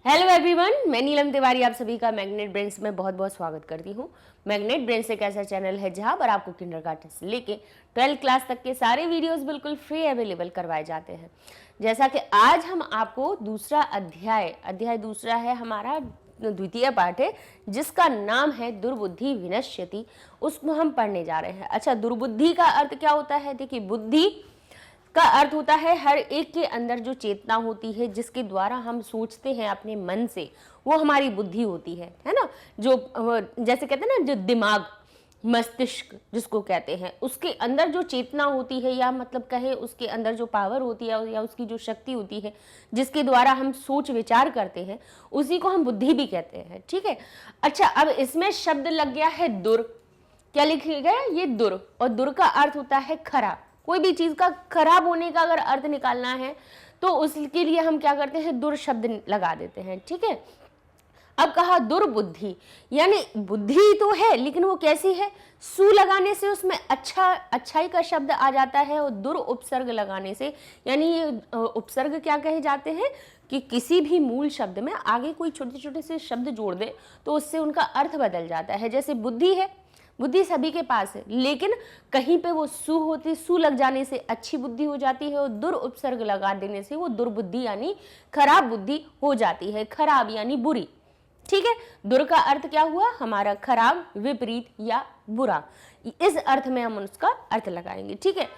Hello everyone, मैं नीलम तिवारी आप सभी का मैग्नेट ब्रेन्स में बहुत बहुत स्वागत करती हूँ। मैग्नेट ब्रेन्स एक ऐसा चैनल है जहाँ पर आपको किंडरगार्टन से लेके 12th क्लास तक के सारे वीडियोस बिल्कुल फ्री अवेलेबल करवाए जाते हैं। जैसा कि आज हम आपको दूसरा अध्याय दूसरा है हमारा द्वितीय पाठ है जिसका नाम है दुर्बुद्धि विनश्यति, उसको हम पढ़ने जा रहे हैं। अच्छा, दुर्बुद्धि का अर्थ क्या होता है? देखिए, बुद्धि का अर्थ होता है हर एक के अंदर जो चेतना होती है जिसके द्वारा हम सोचते हैं अपने मन से, वो हमारी बुद्धि होती है ना। जो जैसे कहते हैं ना, जो दिमाग, मस्तिष्क जिसको कहते हैं, उसके अंदर जो चेतना होती है या मतलब कहे उसके अंदर जो पावर होती है या उसकी जो शक्ति होती है जिसके द्वारा हम सोच विचार करते हैं, उसी को हम बुद्धि भी कहते हैं। ठीक है। अच्छा, अब इसमें शब्द लग गया है दुर। क्या लिखा गया? ये दुर, और दुर का अर्थ होता है खराब। कोई भी चीज का खराब होने का अगर अर्थ निकालना है तो उसके लिए हम क्या करते हैं? दुर शब्द लगा देते हैं। ठीक है। अब कहा दुर्बुद्धि, यानी बुद्धि तो है लेकिन वो कैसी है? सु लगाने से उसमें अच्छाई का शब्द आ जाता है, और दुर उपसर्ग लगाने से, यानी ये उपसर्ग क्या कहे जाते हैं कि किसी भी मूल शब्द में आगे कोई छोटे छोटे से शब्द जोड़ दे तो उससे उनका अर्थ बदल जाता है। जैसे बुद्धि है, बुद्धि सभी के पास है, लेकिन कहीं पे वो सु लग जाने से अच्छी बुद्धि हो जाती है, और दुर उपसर्ग लगा देने से वो दुर्बुद्धि यानी खराब बुद्धि हो जाती है, खराब यानी बुरी। ठीक है। दुर का अर्थ क्या हुआ? हमारा खराब, विपरीत या बुरा। इस अर्थ में हम उसका अर्थ लगाएंगे। ठीक है।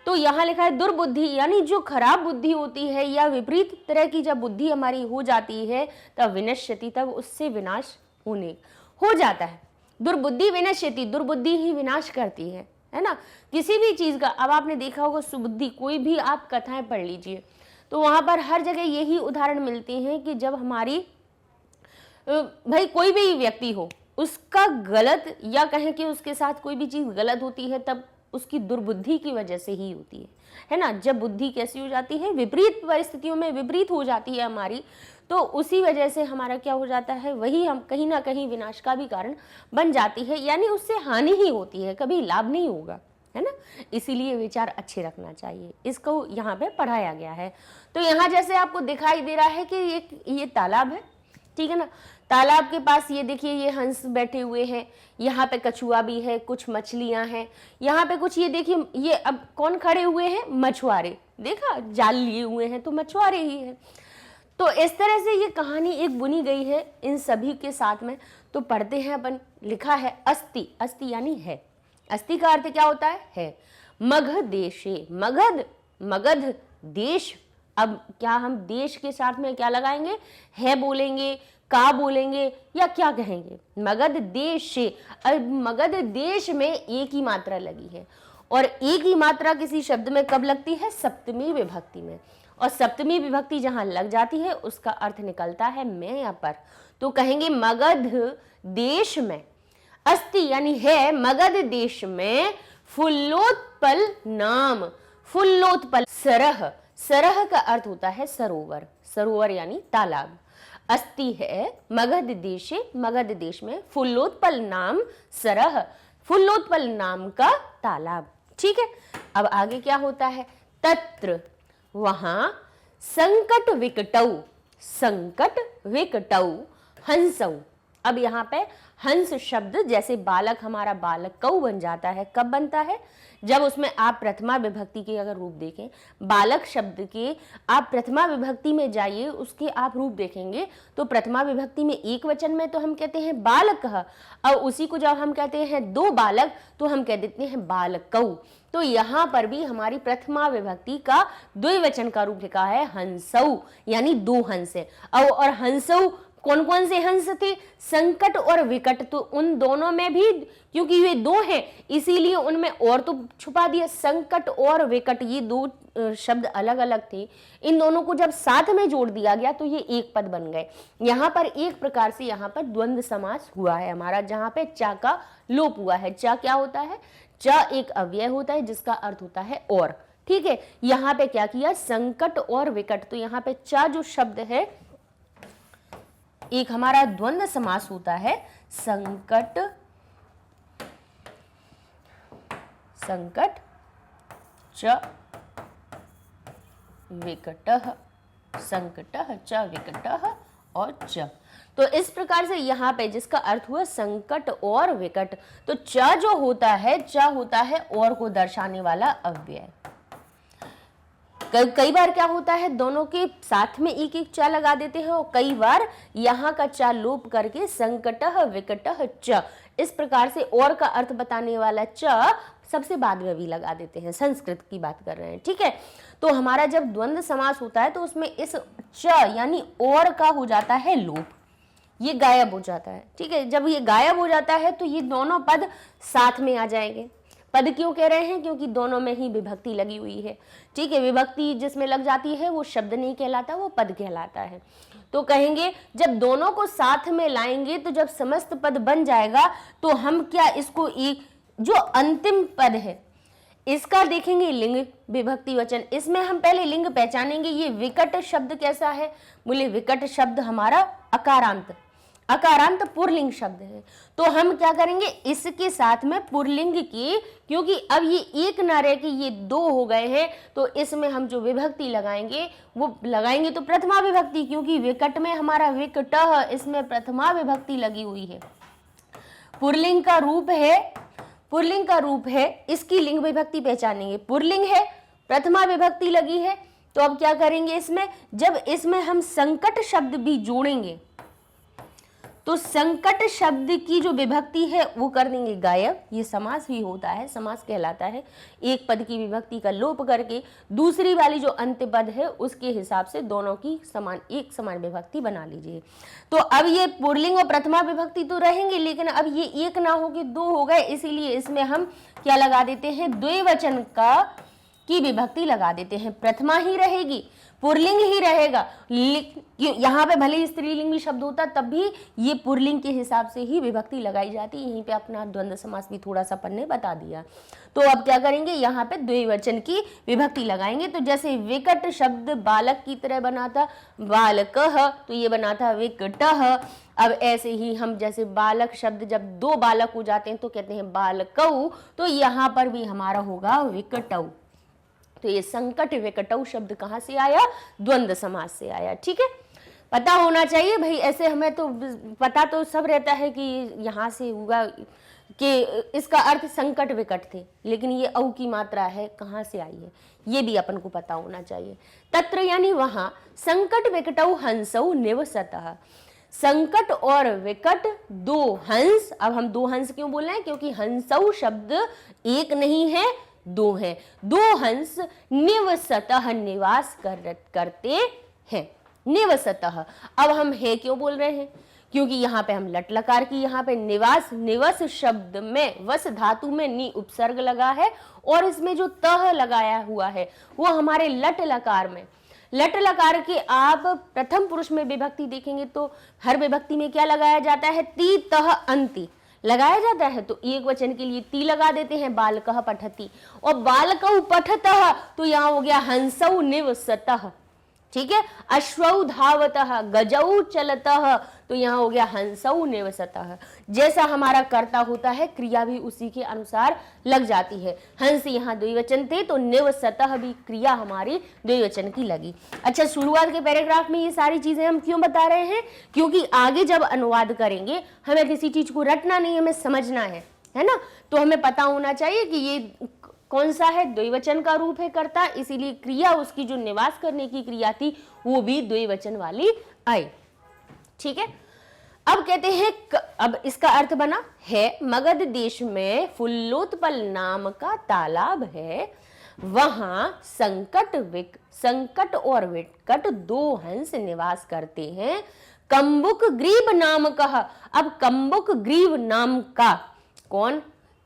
तो यहां लिखा है दुर्बुद्धि, यानी जो खराब बुद्धि होती है या विपरीत तरह की जब बुद्धि हमारी हो जाती है तब विनश्यति, तब उससे विनाश हो जाता है। दुर्बुद्धि विनश्यति, दुर्बुद्धि ही विनाश करती है ना, किसी भी चीज का। अब आपने देखा होगा सुबुद्धि, कोई भी आप कथाएं पढ़ लीजिए तो वहां पर हर जगह यही उदाहरण मिलते हैं कि जब हमारी भाई कोई भी व्यक्ति हो, उसका गलत या कहें कि उसके साथ कोई भी चीज गलत होती है तब उसकी दुर्बुद्धि की वजह से ही होती है ना। जब बुद्धि कैसी हो जाती है? विपरीत परिस्थितियों में विपरीत हो जाती है हमारी, तो उसी वजह से हमारा क्या हो जाता है? वही हम कहीं ना कहीं विनाश का भी कारण बन जाती है, यानी उससे हानि ही होती है, कभी लाभ नहीं होगा, है ना। इसीलिए विचार अच्छे रखना चाहिए, इसको यहाँ पे पढ़ाया गया है। तो यहाँ जैसे आपको दिखाई दे रहा है कि ये तालाब है, ठीक है ना। तालाब के पास ये देखिए, ये हंस बैठे हुए हैं, यहाँ पे कछुआ भी है, कुछ मछलियां हैं, यहाँ पे कुछ ये देखिए, ये अब कौन खड़े हुए हैं? मछुआरे। देखा, जाल लिए हुए हैं तो मछुआरे ही हैं। तो इस तरह से ये कहानी एक बुनी गई है इन सभी के साथ में। तो पढ़ते हैं अपन। लिखा है अस्ति, अस्ति यानी है। अस्ति का अर्थ क्या होता है? मगध देशे, मगध देश। अब क्या हम देश के साथ में क्या लगाएंगे? है बोलेंगे, का बोलेंगे, या क्या कहेंगे? मगध देशे। अब मगध देश में एक ही मात्रा लगी है, और एक ही मात्रा किसी शब्द में कब लगती है? सप्तमी विभक्ति में। और सप्तमी विभक्ति जहां लग जाती है उसका अर्थ निकलता है मैं या पर। तो कहेंगे मगध देश में, अस्ति यानी है, मगध देश में फुल्लोत्पल नाम, फुल्लोत्पल, सरह, सरह का अर्थ होता है सरोवर, सरोवर यानी तालाब। अस्ति है मगध देशे, मगध देश में, फुल्लोत्पल नाम सरह, फुल्लोत्पल नाम का तालाब। ठीक है। अब आगे क्या होता है? तत्र, वहां, संकट विकटौ, संकट विकटौ हंसौ। अब यहाँ पे हंस शब्द, जैसे बालक, हमारा बालक कौ बन जाता है, कब बनता है? जब उसमें आप प्रथमा विभक्ति के अगर रूप देखें, बालक शब्द के आप प्रथमा विभक्ति में जाइए, उसके आप रूप देखेंगे तो प्रथमा विभक्ति में एक वचन में तो हम कहते हैं बालक, और उसी को जब हम कहते हैं दो बालक तो हम कह देते हैं बालकौ। तो यहाँ पर भी हमारी प्रथमा विभक्ति का द्विवचन का रूप लिखा है हंसौ, यानी दो हंस है। और हंसौ कौन कौन से हंस थे? संकट और विकट। तो उन दोनों में भी, क्योंकि ये दो हैं इसीलिए उनमें और तो छुपा दिया। संकट और विकट ये दो शब्द अलग अलग थे, इन दोनों को जब साथ में जोड़ दिया गया तो ये एक पद बन गए। यहाँ पर एक प्रकार से यहाँ पर द्वंद्व समास हुआ है हमारा, जहाँ पे चा का लोप हुआ है। चा क्या होता है? चा एक अव्यय होता है जिसका अर्थ होता है और। ठीक है। यहाँ पे क्या किया? संकट और विकट। तो यहाँ पे चा जो शब्द है एक हमारा द्वंद्व समास होता है, संकट, संकट च विकटः, संकटः च विकटः और च। तो इस प्रकार से यहाँ पे जिसका अर्थ हुआ संकट और विकट, तो च जो होता है, च होता है और को दर्शाने वाला अव्यय। कई बार क्या होता है, दोनों के साथ में एक एक च लगा देते हैं, और कई बार यहाँ का च लोप करके संकटः विकटः च, इस प्रकार से और का अर्थ बताने वाला च सबसे बाद में भी लगा देते हैं। संस्कृत की बात कर रहे हैं, ठीक है। तो हमारा जब द्वंद्व समास होता है तो उसमें इस च यानी और का हो जाता है लोप, ये गायब हो जाता है, ठीक है। जब ये गायब हो जाता है तो ये दोनों पद साथ में आ जाएंगे। पद क्यों कह रहे हैं, क्योंकि दोनों में ही विभक्ति लगी हुई है, ठीक है। विभक्ति जिसमें लग जाती है वो शब्द नहीं कहलाता, वो पद कहलाता है। तो कहेंगे जब दोनों को साथ में लाएंगे तो जब समस्त पद बन जाएगा तो हम क्या इसको एक जो अंतिम पद है इसका देखेंगे लिंग विभक्ति वचन। इसमें हम पहले लिंग पहचानेंगे। ये विकट शब्द कैसा है, बोले विकट शब्द हमारा अकारांत, अकारांत पुरलिंग शब्द है। तो हम क्या करेंगे, इसके साथ में पुरलिंग की, क्योंकि अब ये एक ना रह के ये दो हो गए हैं, तो इसमें हम जो विभक्ति लगाएंगे वो लगाएंगे तो प्रथमा विभक्ति, क्योंकि विकट में हमारा विकटः, इसमें प्रथमा विभक्ति लगी हुई है। पुरलिंग का रूप है, पुरलिंग का रूप है, इसकी लिंग विभक्ति पहचानेंगे। पुरलिंग है, प्रथमा विभक्ति लगी है, तो अब क्या करेंगे इसमें, जब इसमें हम संकट शब्द भी जोड़ेंगे तो संकट शब्द की जो विभक्ति है वो कर देंगे गायब। ये समास ही होता है, समास कहलाता है। एक पद की विभक्ति का लोप करके दूसरी वाली जो अंत्य पद है उसके हिसाब से दोनों की समान एक समान विभक्ति बना लीजिए। तो अब ये पुरलिंग और प्रथमा विभक्ति तो रहेंगे, लेकिन अब ये एक ना हो के दो हो गए, इसीलिए इसमें हम क्या लगा देते हैं, द्विवचन का की विभक्ति लगा देते हैं। प्रथमा ही रहेगी, पुरलिंग ही रहेगा। यहाँ पे भले स्त्रीलिंग भी शब्द होता तब भी ये पुरलिंग के हिसाब से ही विभक्ति लगाई जाती। यहीं पे अपना द्वंद्व समास भी थोड़ा सा पन्ने बता दिया। तो अब क्या करेंगे, यहाँ पे द्विवचन की विभक्ति लगाएंगे। तो जैसे विकट शब्द बालक की तरह बना था बालकः, तो ये बना था विकटः। अब ऐसे ही हम जैसे बालक शब्द जब दो बालक हो जाते हैं तो कहते हैं बालकौ, तो यहाँ पर भी हमारा होगा विकटौ। तो ये संकट विकटौ शब्द कहाँ से आया, द्वंद्व समास से आया, ठीक है। पता होना चाहिए भाई, ऐसे हमें तो पता तो सब रहता है कि यहाँ से होगा कि इसका अर्थ संकट विकट थे, लेकिन ये औ की मात्रा है कहाँ से आई है ये भी अपन को पता होना चाहिए। तत्र यानी वहां, संकट विकटौ हंसौ निवसतः। संकट और विकट दो हंस, अब हम दो हंस क्यों बोल रहे हैं, क्योंकि हंसौ शब्द एक नहीं है दो हैं। दो हंस निवसतः निवास करते हैं, निवसतः। अब हम है क्यों बोल रहे हैं, क्योंकि यहाँ पे हम लट लकार की, यहाँ पे निवास, निवस शब्द में वस धातु में नी उपसर्ग लगा है और इसमें जो तह लगाया हुआ है वो हमारे लट लकार में। लट लकार के आप प्रथम पुरुष में विभक्ति देखेंगे तो हर विभक्ति में क्या लगाया जाता है, ती तह अंति लगाया जाता है। तो एक वचन के लिए ती लगा देते हैं, बालकः पठति, और बालकौ पठतः, तो यहाँ हो गया हंसौ निवसतः, ठीक है। अश्वौ धावतः, गजौ चलतः, तो यहाँ हो गया हंसौ निवसतः। जैसा हमारा कर्ता होता है क्रिया भी उसी के अनुसार लग जाती है। हंस यहाँ द्विवचन थे तो निवसतः भी क्रिया हमारी द्विवचन की लगी। अच्छा, शुरुआत के पैराग्राफ में ये सारी चीजें हम क्यों बता रहे हैं, क्योंकि आगे जब अनुवाद करेंगे हमें किसी चीज को रटना नहीं, हमें समझना है ना। तो हमें पता होना चाहिए कि ये कौन सा है, द्विवचन का रूप है कर्ता, इसीलिए क्रिया उसकी जो निवास करने की क्रिया थी वो भी द्विवचन वाली आई, ठीक है। अब कहते हैं, अब इसका अर्थ बना है, मगध देश में फुल्लोत्पल नाम का तालाब है, वहां संकट और विकट दो हंस निवास करते हैं। कंबुक ग्रीव नाम का, अब कंबुक ग्रीव नाम का कौन,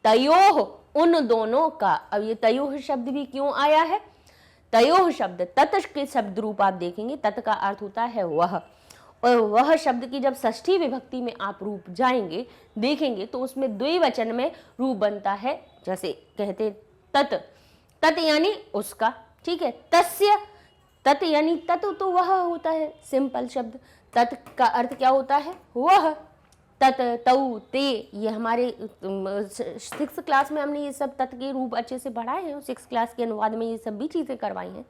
तयोह उन दोनों का। अब ये तयोह शब्द भी क्यों आया है, तयोह शब्द तत् के शब्द रूप आप देखेंगे, तत् का अर्थ होता है वह, और वह शब्द की जब षष्ठी विभक्ति में आप रूप जाएंगे देखेंगे तो उसमें द्विवचन में रूप बनता है। जैसे कहते तत्, तत् यानी उसका, ठीक है। तस्य, तत् यानी तत् तो वह होता है, सिंपल शब्द। तत् का अर्थ क्या होता है, वह। तत्, तौ, ते, ये हमारे 6th क्लास में हमने ये सब तत् के रूप अच्छे से पढ़ाए हैं, 6th क्लास के अनुवाद में ये सब भी चीजें करवाई हैं।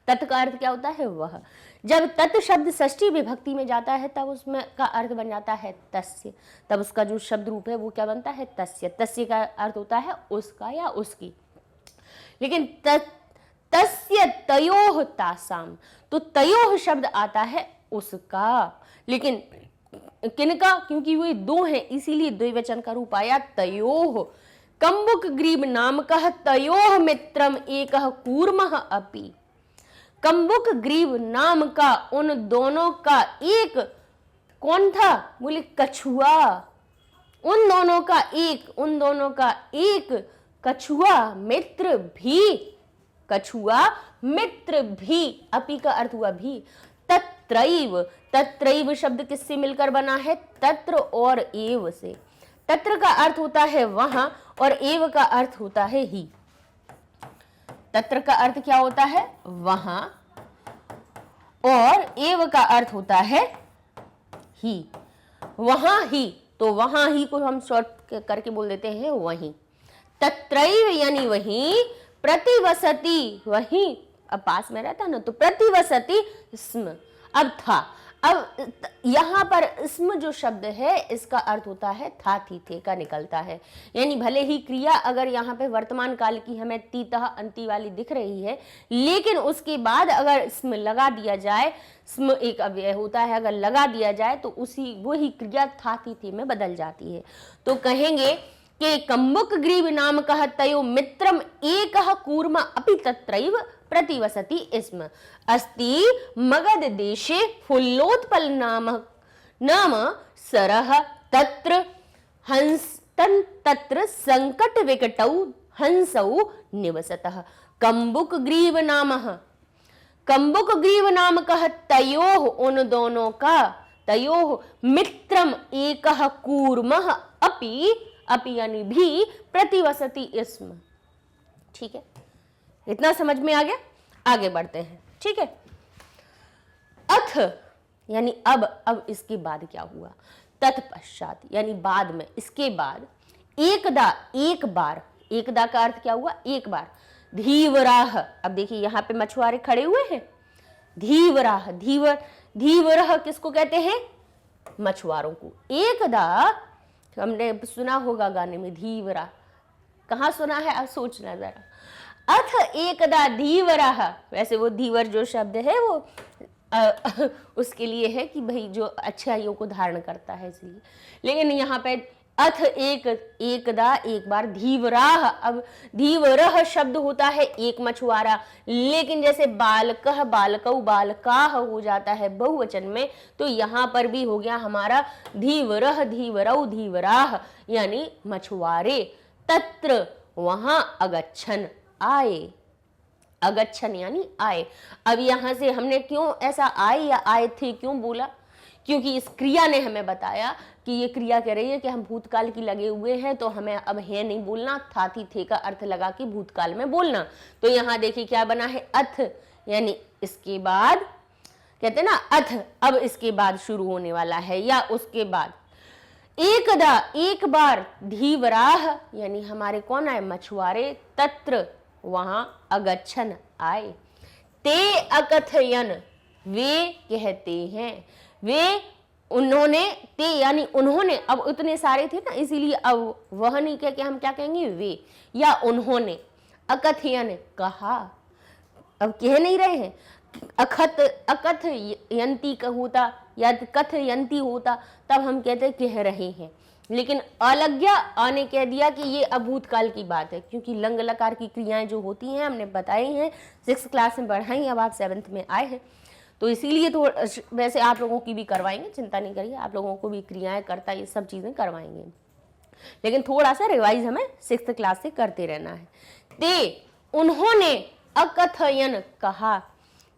तत् का अर्थ क्या होता है? वह। जब तत् शब्द षष्ठी विभक्ति में जाता है तब उसमें का अर्थ बन जाता है तस्य, तब उसका जो शब्द रूप है वो क्या बनता है? तस्य। तस्य का अर्थ होता है उसका या उसकी। लेकिन तस्य तयोः तासाम, तो तयोः शब्द आता है उसका, लेकिन किनका? क्योंकि वे दो हैं इसीलिए द्विवचन का रूप आया तयोः। कम्बुक ग्रीव नामकः तयोः मित्रम एकः कूर्मः अपि। कम्बुक ग्रीव नाम का उन दोनों का एक कौन था? बोले कछुआ। उन दोनों का एक कछुआ मित्र भी, कछुआ मित्र भी, अपि का अर्थ हुआ भी। तत्रैव, तत्रैव शब्द किससे मिलकर बना है? तत्र और एव से। तत्र का अर्थ होता है वहां और एव का अर्थ होता है ही। तत्र का अर्थ क्या होता है? वहां, और एव का अर्थ होता है ही। वहां ही, तो वहां ही को हम शॉर्ट करके बोल देते हैं वहीं। तत्रैव यानी वहीं, प्रतिवसति वहीं, अब पास में रहता ना, तो प्रतिवसति स्म, अब था। अब यहाँ पर स्म जो शब्द है इसका अर्थ होता है था थी थे का निकलता है, यानी भले ही क्रिया अगर यहाँ पे वर्तमान काल की हमें तीतः अंति वाली दिख रही है, लेकिन उसके बाद अगर स्म लगा दिया जाए, स्म एक अव्यय होता है, अगर लगा दिया जाए तो उसी वही क्रिया था थी थे में बदल जाती है। तो कहेंगे कि कम्बुक ग्रीव नाम कह तयो मित्रम एकः कूर्म अपि तत्रैव प्रतिवसति स्म। अस्ति मगध देशे फुल्लोत्पल नाम सरः तत्र तत्र संकट विकटौ हंसौ निवसतः। कम्बुक ग्रीव नामः, कम्बुक ग्रीव नाम कह तयोः उन दोनों का, तयोः मित्रम एकः कूर्मः अपि, अपि यानी भी, प्रतिवसति स्म। ठीक है, इतना समझ में आ गया? आगे बढ़ते हैं। ठीक है, अथ यानी अब इसके बाद क्या हुआ? तत्पश्चात यानी बाद में, इसके बाद, एकदा एक बार, एकदा का अर्थ क्या हुआ? एक बार। धीवराह, अब देखिए यहां पे मछुआरे खड़े हुए हैं, धीवराह, धीवराह किसको कहते हैं? मछुआरों को। एकदा हमने सुना होगा गाने में धीवरा, कहाँ सुना है? अब सोचना जरा। अथ एकदा धीवराह, वैसे वो धीवर जो शब्द है वो उसके लिए है कि भाई जो अच्छाइयों को धारण करता है इसलिए, लेकिन यहाँ पे अथ एकदा एक बार, धीवराह, अब धीवरह शब्द होता है एक मछुआरा, लेकिन जैसे बालकः बालकौ बालकाः हो जाता है बहुवचन में, तो यहाँ पर भी हो गया हमारा धीवरह धीवरौ धीवराह यानी मछुआरे। तत्र वहां अगच्छन आए, अगच्छन यानी आए। अब यहां से हमने क्यों ऐसा आए या आए थे क्यों बोला? क्योंकि इस क्रिया ने हमें बताया कि ये क्रिया कह रही है कि हम भूतकाल की लगे हुए हैं, तो हमें अब है नहीं बोलना, था थी थे का अर्थ लगा के भूतकाल में बोलना। तो यहाँ देखिए क्या बना है? अथ यानी इसके बाद, कहते हैं ना अथ, अब इसके बाद शुरू होने वाला है या उसके बाद। एकदा एक बार, धीवराह यानी हमारे कौन आए? मछुआरे। तत्र वहां, अगच्छन आए। ते अकथयन वे कहते हैं, वे उन्होंने, ते यानी उन्होंने, अब उतने सारे थे ना इसीलिए अब वह नहीं कह के हम क्या कहेंगे? वे या उन्होंने। अकथयन कहा, अब कह नहीं रहे हैं। अकथ यंती का होता या कथ यंती होता तब हम कहते कह रहे हैं, लेकिन अलज्ञा आने कह दिया कि ये अभूतकाल की बात है, क्योंकि लंग लकार की क्रियाएं जो होती हैं हमने बताई हैं, 6th क्लास में पढ़ाई, अब आप 7th में आए हैं, तो इसीलिए तो वैसे आप लोगों की भी करवाएंगे, चिंता नहीं करिए, आप लोगों को भी क्रियाएं करता ये सब चीज़ें करवाएंगे, लेकिन थोड़ा सा रिवाइज हमें 6th क्लास से करते रहना है। ते उन्होंने अकथयन कहा,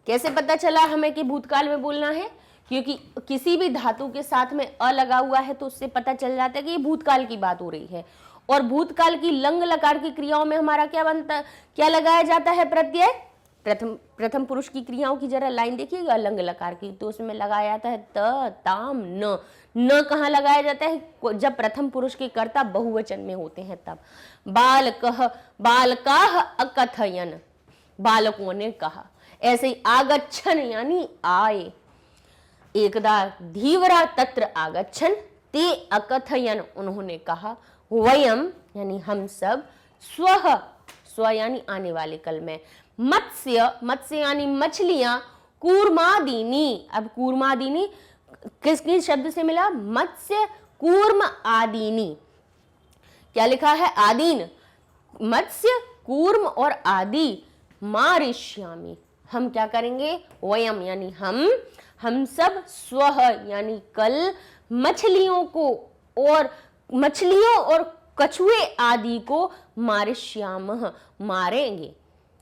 कैसे पता चला हमें कि भूतकाल में बोलना है? क्योंकि किसी भी धातु के साथ में अ लगा हुआ है तो उससे पता चल जाता है कि ये भूतकाल की बात हो रही है, और भूतकाल की लंग लकार की क्रियाओं में हमारा क्या बनता, क्या लगाया जाता है? प्रत्यय। प्रथम पुरुष की क्रियाओं की जरा लाइन देखिएगा लंग लकार की, तो उसमें लगाया जाता है त, ताम, न कहाँ लगाया जाता है? जब प्रथम पुरुष के कर्ता बहुवचन में होते हैं तब। बालकः बालकाः अकथयन, बालकों ने कहा। ऐसे ही आगच्छन यानी आए। एकदा धीवरा तत्र आगच्छन ते अकथयन, उन्होंने कहा, वयम यानी हम सब, स्वः स्व यानी आने वाले कल में, मत्स्य मत्स्य यानी मछलियां, कूर्मादीनी, अब कूर्मादीनी किस किस शब्द से मिला, मत्स्य कूर्म आदीनी, क्या लिखा है, आदीन, मत्स्य कूर्म और आदि, मारिष्यामि, हम क्या करेंगे, वयम यानी हम सब, स्वः यानी कल, मछलियों को और मछलियों और कछुए आदि को, मारिष्यामः मारेंगे।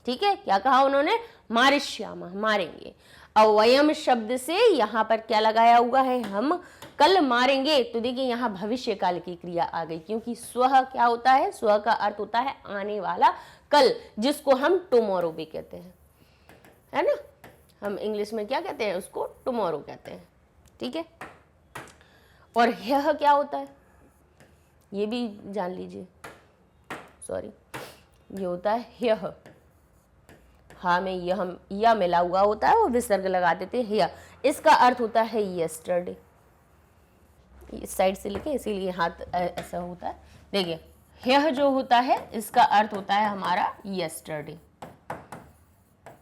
ठीक है, क्या कहा उन्होंने, मारिष्यामः मारेंगे। अब वयम शब्द से यहाँ पर क्या लगाया हुआ है, हम कल मारेंगे, तो देखिए यहाँ भविष्य काल की क्रिया आ गई, क्योंकि स्वः क्या होता है, स्व का अर्थ होता है आने वाला कल, जिसको हम टुमारो भी कहते हैं, है ना, हम इंग्लिश में क्या कहते हैं उसको, टुमारो कहते हैं। ठीक है, और यह क्या होता है, ये भी जान लीजिए, सॉरी, ये होता है यह, हाँ में यह मिला हुआ होता है, वो विसर्ग लगा देते हैं, यह, इसका अर्थ होता है यस्टरडे, इस साइड से लिखे इसीलिए हाथ ऐसा होता है। देखिए यह जो होता है इसका अर्थ होता है हमारा यस्टरडे।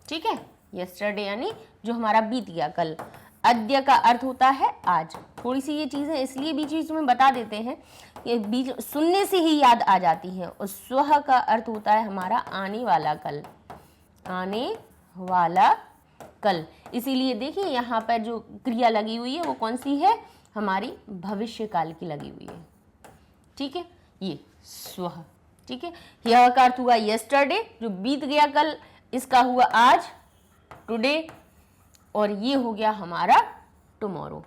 ठीक है, यस्टरडे यानी जो हमारा बीत गया कल। अद्य का अर्थ होता है आज। थोड़ी सी ये चीजें इसलिए बीच बीच में बता देते हैं, ये बीच सुनने से ही याद आ जाती हैं। और स्वः का अर्थ होता है हमारा आने वाला कल, आने वाला कल। इसीलिए देखिए यहाँ पर जो क्रिया लगी हुई है वो कौन सी है, हमारी भविष्य काल की लगी हुई है। ठीक है, ये स्वः। ठीक है, यह का अर्थ हुआ यस्टरडे, जो बीत गया कल, इसका हुआ आज, टुडे, और ये हो गया हमारा टुमारो।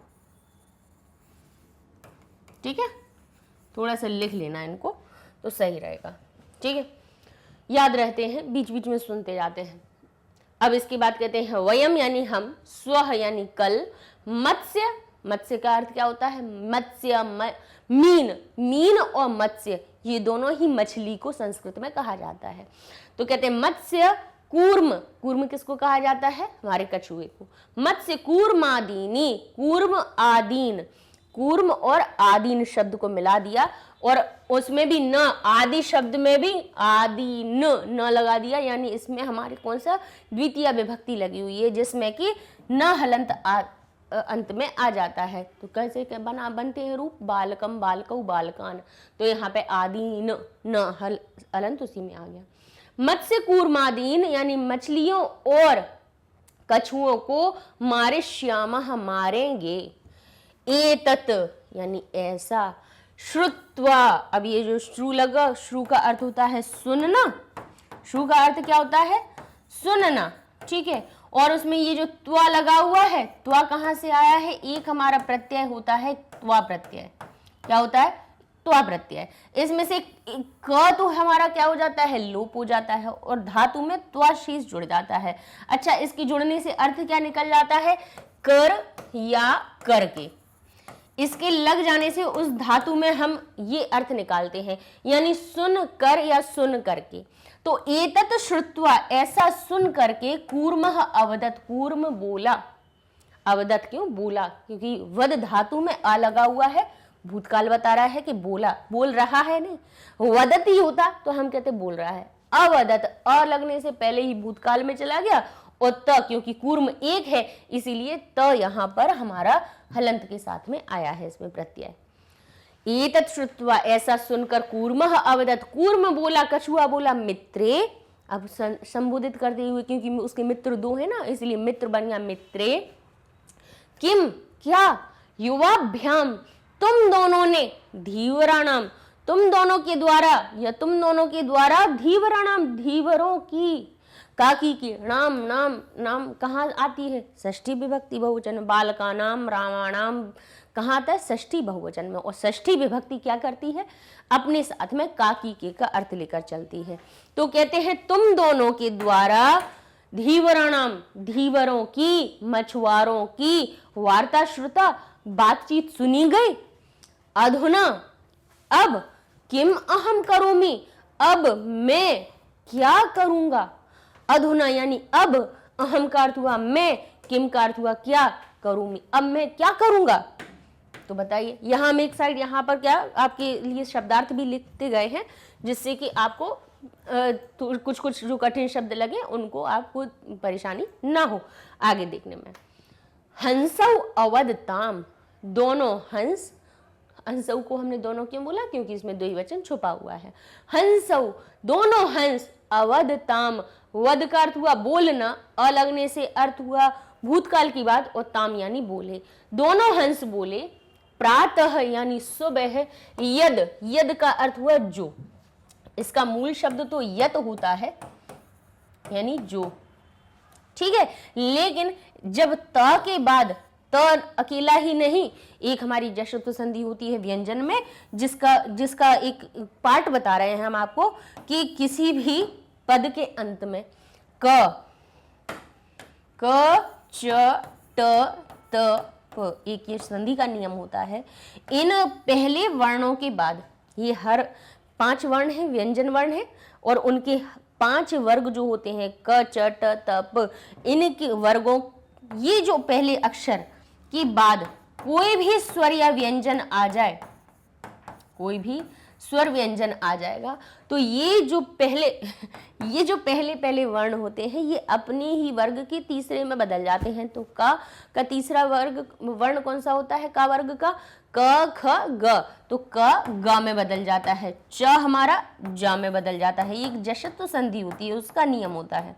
ठीक है, थोड़ा सा लिख लेना इनको तो सही रहेगा। ठीक है, याद रहते हैं, बीच बीच में सुनते जाते हैं। अब इसकी बात कहते हैं वयम यानी हम, स्वः यानी कल, मत्स्य, मत्स्य का अर्थ क्या होता है, मत्स्य, मीन, मीन और मत्स्य ये दोनों ही मछली को संस्कृत में कहा जाता है। तो कहते हैं मत्स्य कूर्म, कूर्म किसको कहा जाता है, हमारे कछुए को। मत्स्य कूर्मादीनी, कूर्म आदीन, कूर्म और आदीन शब्द को मिला दिया, और उसमें भी न, आदि शब्द में भी आदि न लगा दिया, यानी इसमें हमारे कौन सा द्वितीय विभक्ति लगी हुई है, जिसमें कि न हलंत अंत में आ जाता है। तो कैसे बनते हैं रूप, बालकम, बालकौ, बालकान, तो यहाँ पे आदि न हलंत उसी में आ गया। मत्स्य कूर्मादीन यानी मछलियों और कछुओं को, मारिष्यामः मारेंगे। एतत् यानी ऐसा, श्रुत्वा, अब ये जो श्रु लगा, श्रु का अर्थ होता है सुनना, श्रु का अर्थ क्या होता है, सुनना। ठीक है, और उसमें ये जो त्वा लगा हुआ है, त्वा कहाँ से आया है, एक हमारा प्रत्यय होता है त्वा प्रत्यय, क्या होता है, त्वा प्रत्यय। इसमें से क तो हमारा क्या हो जाता है, लोप हो जाता है, और धातु में त्वा शेष जुड़ जाता है। अच्छा, इसकी जुड़ने से अर्थ क्या निकल जाता है, कर या करके। इसके लग जाने से उस धातु में हम ये अर्थ निकालते हैं, यानी सुन कर या सुन करके। तो एतत् श्रुत्वा, ऐसा सुन करके, कूर्मः अवदत्, कूर्म बोला, अवदत् क्यों बोला, क्योंकि वद धातु में आ लगा हुआ है, भूतकाल बता रहा है कि बोला, बोल रहा है नहीं, वदति होता तो हम कहते बोल रहा है। अवदत्, अ लगने से पहले ही भूतकाल में चला गया, और त क्योंकि कूर्म एक है इसीलिए त यहाँ पर हमारा हलंत के साथ में आया है, इसमें प्रत्यय। एतत् श्रुत्वा, ऐसा सुनकर, कूर्मः अवदत्, कूर्म बोला, कछुआ बोला, मित्रे, अब संबोधित करते हुए, क्योंकि उसके मित्र दो है ना, इसलिए मित्र बन गया मित्रे। किम क्या, युवाभ्याम, तुम दोनों ने, धीवराणाम, तुम दोनों के द्वारा, या तुम दोनों के द्वारा, धीवराणाम, धीवरों की, काकी की, नाम, नाम, नाम कहाँ आती है, षष्ठी विभक्ति बहुवचन, बालका नाम, रामाणाम कहाँ आता है, षष्ठी बहुवचन में। और षष्ठी विभक्ति क्या करती है, अपने साथ में काकी के का अर्थ लेकर चलती है। तो कहते हैं तुम दोनों के द्वारा, धीवराणाम, धीवरों की, मछुआरों की, वार्ता श्रुता, बातचीत सुनी गई। अधुना, अब, किम अहम करोमि, अब मैं क्या करूंगा। अधुना यानी अब, अहम का अर्थ हुआ मैं, किम का अर्थ हुआ क्या, करूंगी, अब मैं क्या करूंगा। तो बताइए, यहां हम एक साइड यहां पर क्या आपके लिए शब्दार्थ भी लिखते गए हैं, जिससे कि आपको कुछ कुछ जो कठिन शब्द लगे उनको आपको परेशानी ना हो आगे देखने में। हंसौ अवध ताम, दोनों हंस, हंसौ को हमने दोनों क्यों बोला, क्योंकि इसमें द्विवचन छुपा हुआ है। हंसौ, दोनों हंस, अवध ताम, वध का अर्थ हुआ बोलना, अ लगने से अर्थ हुआ भूतकाल की बात, और ताम यानी बोले, दोनों हंस बोले, प्रातः यानी सुबह, यद, यद का अर्थ हुआ जो, इसका मूल शब्द तो यत होता है यानी जो, ठीक है। लेकिन जब त के बाद त अकेला ही नहीं, एक हमारी जश्न संधि होती है व्यंजन में, जिसका एक पार्ट बता रहे हैं हम आपको कि किसी भी पद के अंत में क, च, ट, त, प, एक ये संधि का नियम होता है। इन पहले वर्णों के बाद, ये हर 5 वर्ण हैं, व्यंजन वर्ण हैं, और उनके 5 वर्ग जो होते हैं क, च, ट, त, प, इनके वर्गों, ये जो पहले अक्षर के बाद कोई भी स्वर या व्यंजन आ जाए, कोई भी स्वर व्यंजन आ जाएगा, तो ये जो पहले वर्ण होते हैं ये अपने ही वर्ग के तीसरे में बदल जाते हैं। तो का तीसरा वर्ण कौन सा होता है, का वर्ग का, क, ख, ग, तो क ग में बदल जाता है, च हमारा ज में बदल जाता है। ये एक जश्न संधि होती है, उसका नियम होता है।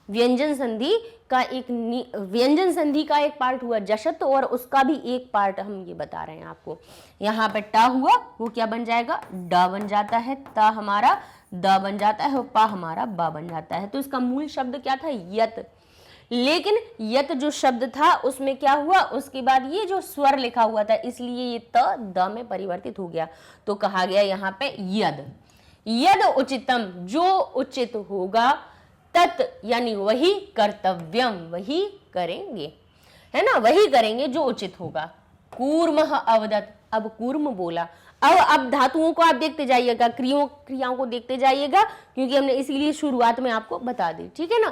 व्यंजन संधि का एक पार्ट हुआ जशत, और उसका भी एक पार्ट हम ये बता रहे हैं आपको। यहाँ पे टा हुआ, वो क्या बन जाएगा, ड बन जाता है, ता हमारा द बन जाता है, और पा हमारा बा बन जाता है। तो इसका मूल शब्द क्या था, यत। लेकिन यत जो शब्द था उसमें क्या हुआ, उसके बाद ये जो स्वर लिखा हुआ था, इसलिए ये त द में परिवर्तित हो गया। तो कहा गया यहाँ पे यद, यद उचितम, जो उचित होगा, तत् यानी वही, कर्तव्यम वही करेंगे, है ना, वही करेंगे जो उचित होगा। कूर्मः अवदत्, अब कूर्म बोला। अब धातुओं को आप देखते जाइएगा, क्रियाओं को देखते जाइएगा, क्योंकि हमने इसीलिए शुरुआत में आपको बता दी, ठीक है ना।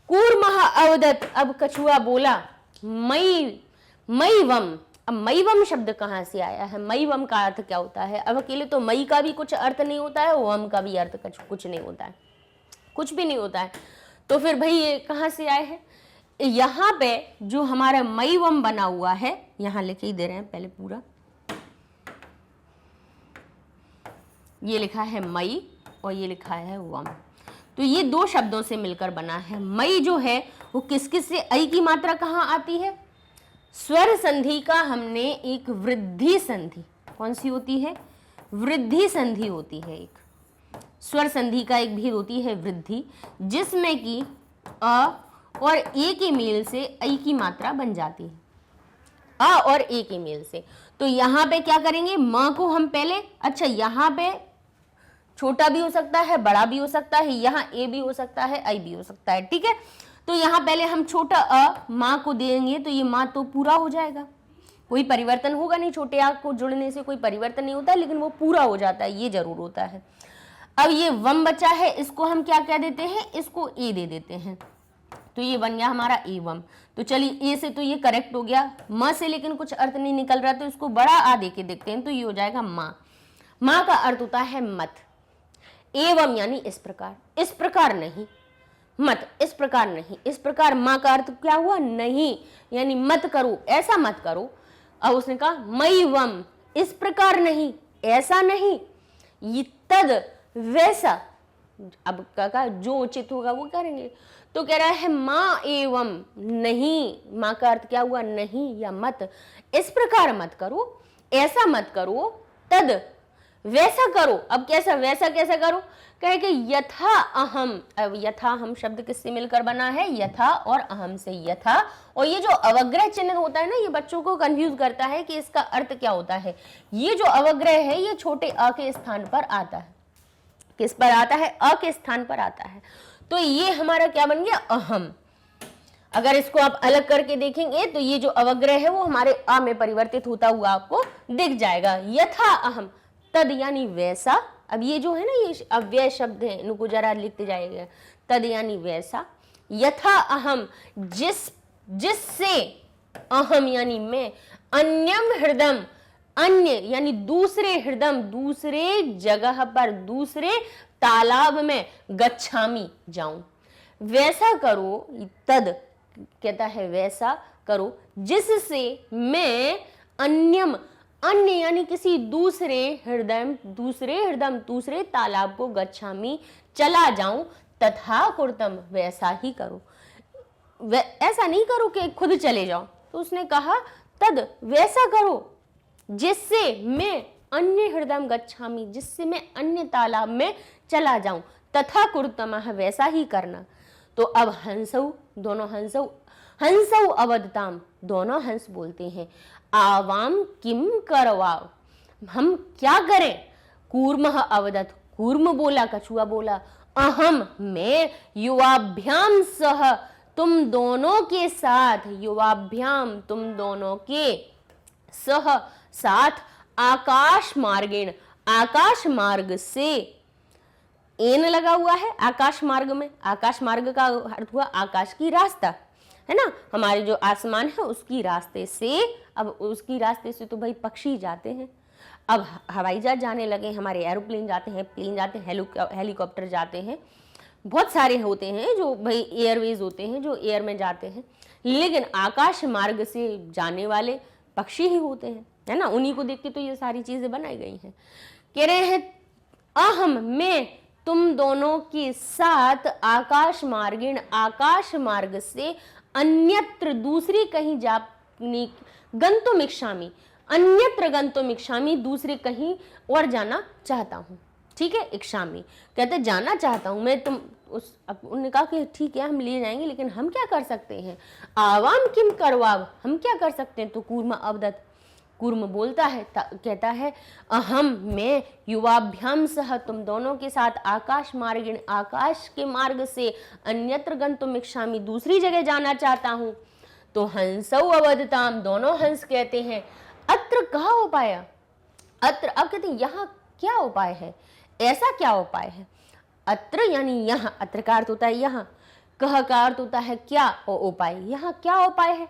कूर्मः अवदत्, अब कछुआ बोला। मयिवम, अब मयिवम शब्द कहाँ से आया है, मयिवम का अर्थ क्या होता है। अब अकेले तो मई का भी कुछ अर्थ नहीं होता है, वम का भी अर्थ कुछ नहीं होता है, कुछ भी नहीं होता है। तो फिर भाई ये कहाँ से आए हैं, यहाँ पे जो हमारा मयिवम बना हुआ है, यहाँ लिखे ही दे रहे हैं पहले पूरा, ये लिखा है मई और ये लिखा है वम। तो ये 2 शब्दों से मिलकर बना है। मई जो है वो किस किस से, ऐ की मात्रा कहाँ आती है, स्वर संधि का हमने एक वृद्धि संधि, कौन सी होती है, वृद्धि संधि होती है। एक स्वर संधि का एक भी होती है वृद्धि, जिसमें कि अ और ए के मेल से ऐ की मात्रा बन जाती है, अ और ए के मेल से। तो यहाँ पे क्या करेंगे, म को हम पहले, अच्छा यहाँ पे छोटा भी हो सकता है, बड़ा भी हो सकता है, यहाँ ए भी हो सकता है, ऐ भी हो सकता है, ठीक है। तो यहाँ पहले हम छोटा अ माँ को देंगे, तो ये माँ तो पूरा हो जाएगा, कोई परिवर्तन होगा नहीं, छोटे आ को जुड़ने से कोई परिवर्तन नहीं होता, लेकिन वो पूरा हो जाता है, ये जरूर होता है। अब ये वम बचा है, इसको हम क्या कह देते हैं, इसको ए दे देते हैं, तो ये बन गया हमारा एवं। तो चलिए ए से तो ये करेक्ट हो गया, म से लेकिन कुछ अर्थ नहीं निकल रहा, तो इसको बड़ा आ दे के देखते हैं, तो ये हो जाएगा माँ। माँ का अर्थ होता है मत, एवं यानी इस प्रकार, इस प्रकार नहीं, मत इस प्रकार नहीं, इस प्रकार। माँ का अर्थ क्या हुआ, नहीं, यानी मत करो, ऐसा मत करो। अब उसने कहा मयिवम, इस प्रकार नहीं, ऐसा नहीं, ये तद वैसा। अब का जो उचित होगा वो करेंगे। तो कह रहा है माँ एवं नहीं, माँ का अर्थ क्या हुआ, नहीं या मत, इस प्रकार मत करो, ऐसा मत करो, तद वैसा करो। अब कैसा, वैसा कैसा करो, कहे कि यथा अहम। अब यथा हम शब्द किससे मिलकर बना है, यथा और अहम से, यथा। और ये जो अवग्रह चिन्ह होता है ना, ये बच्चों को कंफ्यूज करता है कि इसका अर्थ क्या होता है। ये जो अवग्रह है ये छोटे अ के स्थान पर आता है, किस पर आता है, अ के स्थान पर आता है। तो ये हमारा क्या बन गया, अहम। अगर इसको आप अलग करके देखेंगे तो ये जो अवग्रह है वो हमारे अ में परिवर्तित होता हुआ आपको दिख जाएगा। यथा अहम, तद यानी वैसा। अब ये जो है ना, ये अव्यय शब्द है, इनको जरा लिखते जाइएगा। तद यानी वैसा, यथा अहम, जिससे, अहम यानी मैं, अन्यम हृदम, अन्य यानी दूसरे, हृदम दूसरे जगह पर, दूसरे तालाब में, गच्छामी जाऊं। वैसा करो, तद कहता है वैसा करो, जिससे मैं अन्यम, अन्य यानी किसी दूसरे हृदय, दूसरे तालाब को, गच्छामी चला जाऊं, तथा कुर्तम वैसा ही करो। ऐसा नहीं करो कि खुद चले जाओ। तो उसने कहा तद वैसा करो, जिससे मैं अन्य हृदय गच्छामी, जिससे मैं अन्य तालाब में चला जाऊं, तथा कुर्तम वैसा ही करना। तो अब हंसौ, दोनों हंसौ अवदताम, दोनों हंस बोलते हैं, आवाम किम करवाव, हम क्या करें। कूर्मः अवदत, कूर्म बोला, कछुआ बोला, अहम मैं, युवाभ्याम सह, तुम दोनों के साथ, युवाभ्याम तुम दोनों के, सह साथ, आकाश मार्गेण, आकाश मार्ग से, एन लगा हुआ है आकाश मार्ग में। आकाश मार्ग का अर्थ हुआ आकाश की रास्ता, है ना, हमारे जो आसमान है उसकी रास्ते से। अब उसकी रास्ते से तो भाई पक्षी जाते हैं, अब हवाई जहाज जाने लगे, हमारे एरोप्लेन जाते हैं, प्लेन जाते हैं, हेलीकॉप्टर जाते हैं, बहुत सारे होते हैं जो भाई एयरवेज होते हैं जो एयर में जाते हैं, लेकिन आकाश मार्ग से जाने वाले पक्षी ही होते हैं, है ना, उन्हीं को देख के तो ये सारी चीजें बनाई गई हैं। कह रहे हैं अहम मैं तुम दोनों के साथ, आकाश मार्गेण आकाश मार्ग से, अन्यत्र दूसरी कहीं जाने, गंतुम इच्छामि, अन्यत्र गंतुम इच्छामि, दूसरे कहीं और जाना चाहता हूँ। ठीक है, इच्छामि कहते जाना चाहता हूँ मैं, तुम उस, उन्होंने कहा कि ठीक है हम ले जाएंगे, लेकिन हम क्या कर सकते हैं। आवाम किम करवाव, हम क्या कर सकते हैं। तो कूर्म अवदत, कूर्म बोलता है, कहता है अहम मैं, युवाभ्याम सह तुम दोनों के साथ, आकाश मार्गेण आकाश के मार्ग से, अन्यत्र गंतुम इच्छामि दूसरी जगह जाना चाहता हूँ। तो हंसौ अवदताम, दोनों हंस कहते हैं अत्र कहा उपाय, अत्र, अब कहते हैं यहाँ क्या उपाय है, ऐसा क्या उपाय है। अत्र यानी यहाँ, अत्र का अर्थ होता है यहाँ, कह का अर्थ होता है क्या, और उपाय, यहाँ क्या उपाय है।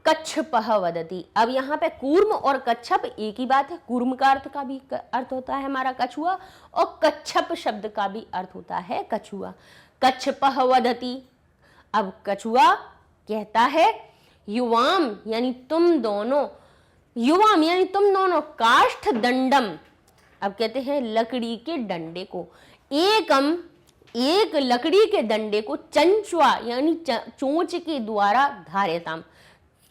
कच्छपः वदति, अब यहाँ पे कूर्म और कच्छप एक ही बात है। कूर्म का अर्थ का भी अर्थ होता है हमारा कछुआ, और कच्छप शब्द का भी अर्थ होता है कछुआ। कच्छपः वदति, अब कछुआ कहता है युवाम यानी तुम दोनों, युवाम यानी तुम दोनों, काष्ठ दंडम, अब कहते हैं लकड़ी के डंडे को, एकम एक लकड़ी के डंडे को, चंचुआ यानी चोंच के द्वारा, धार्यताम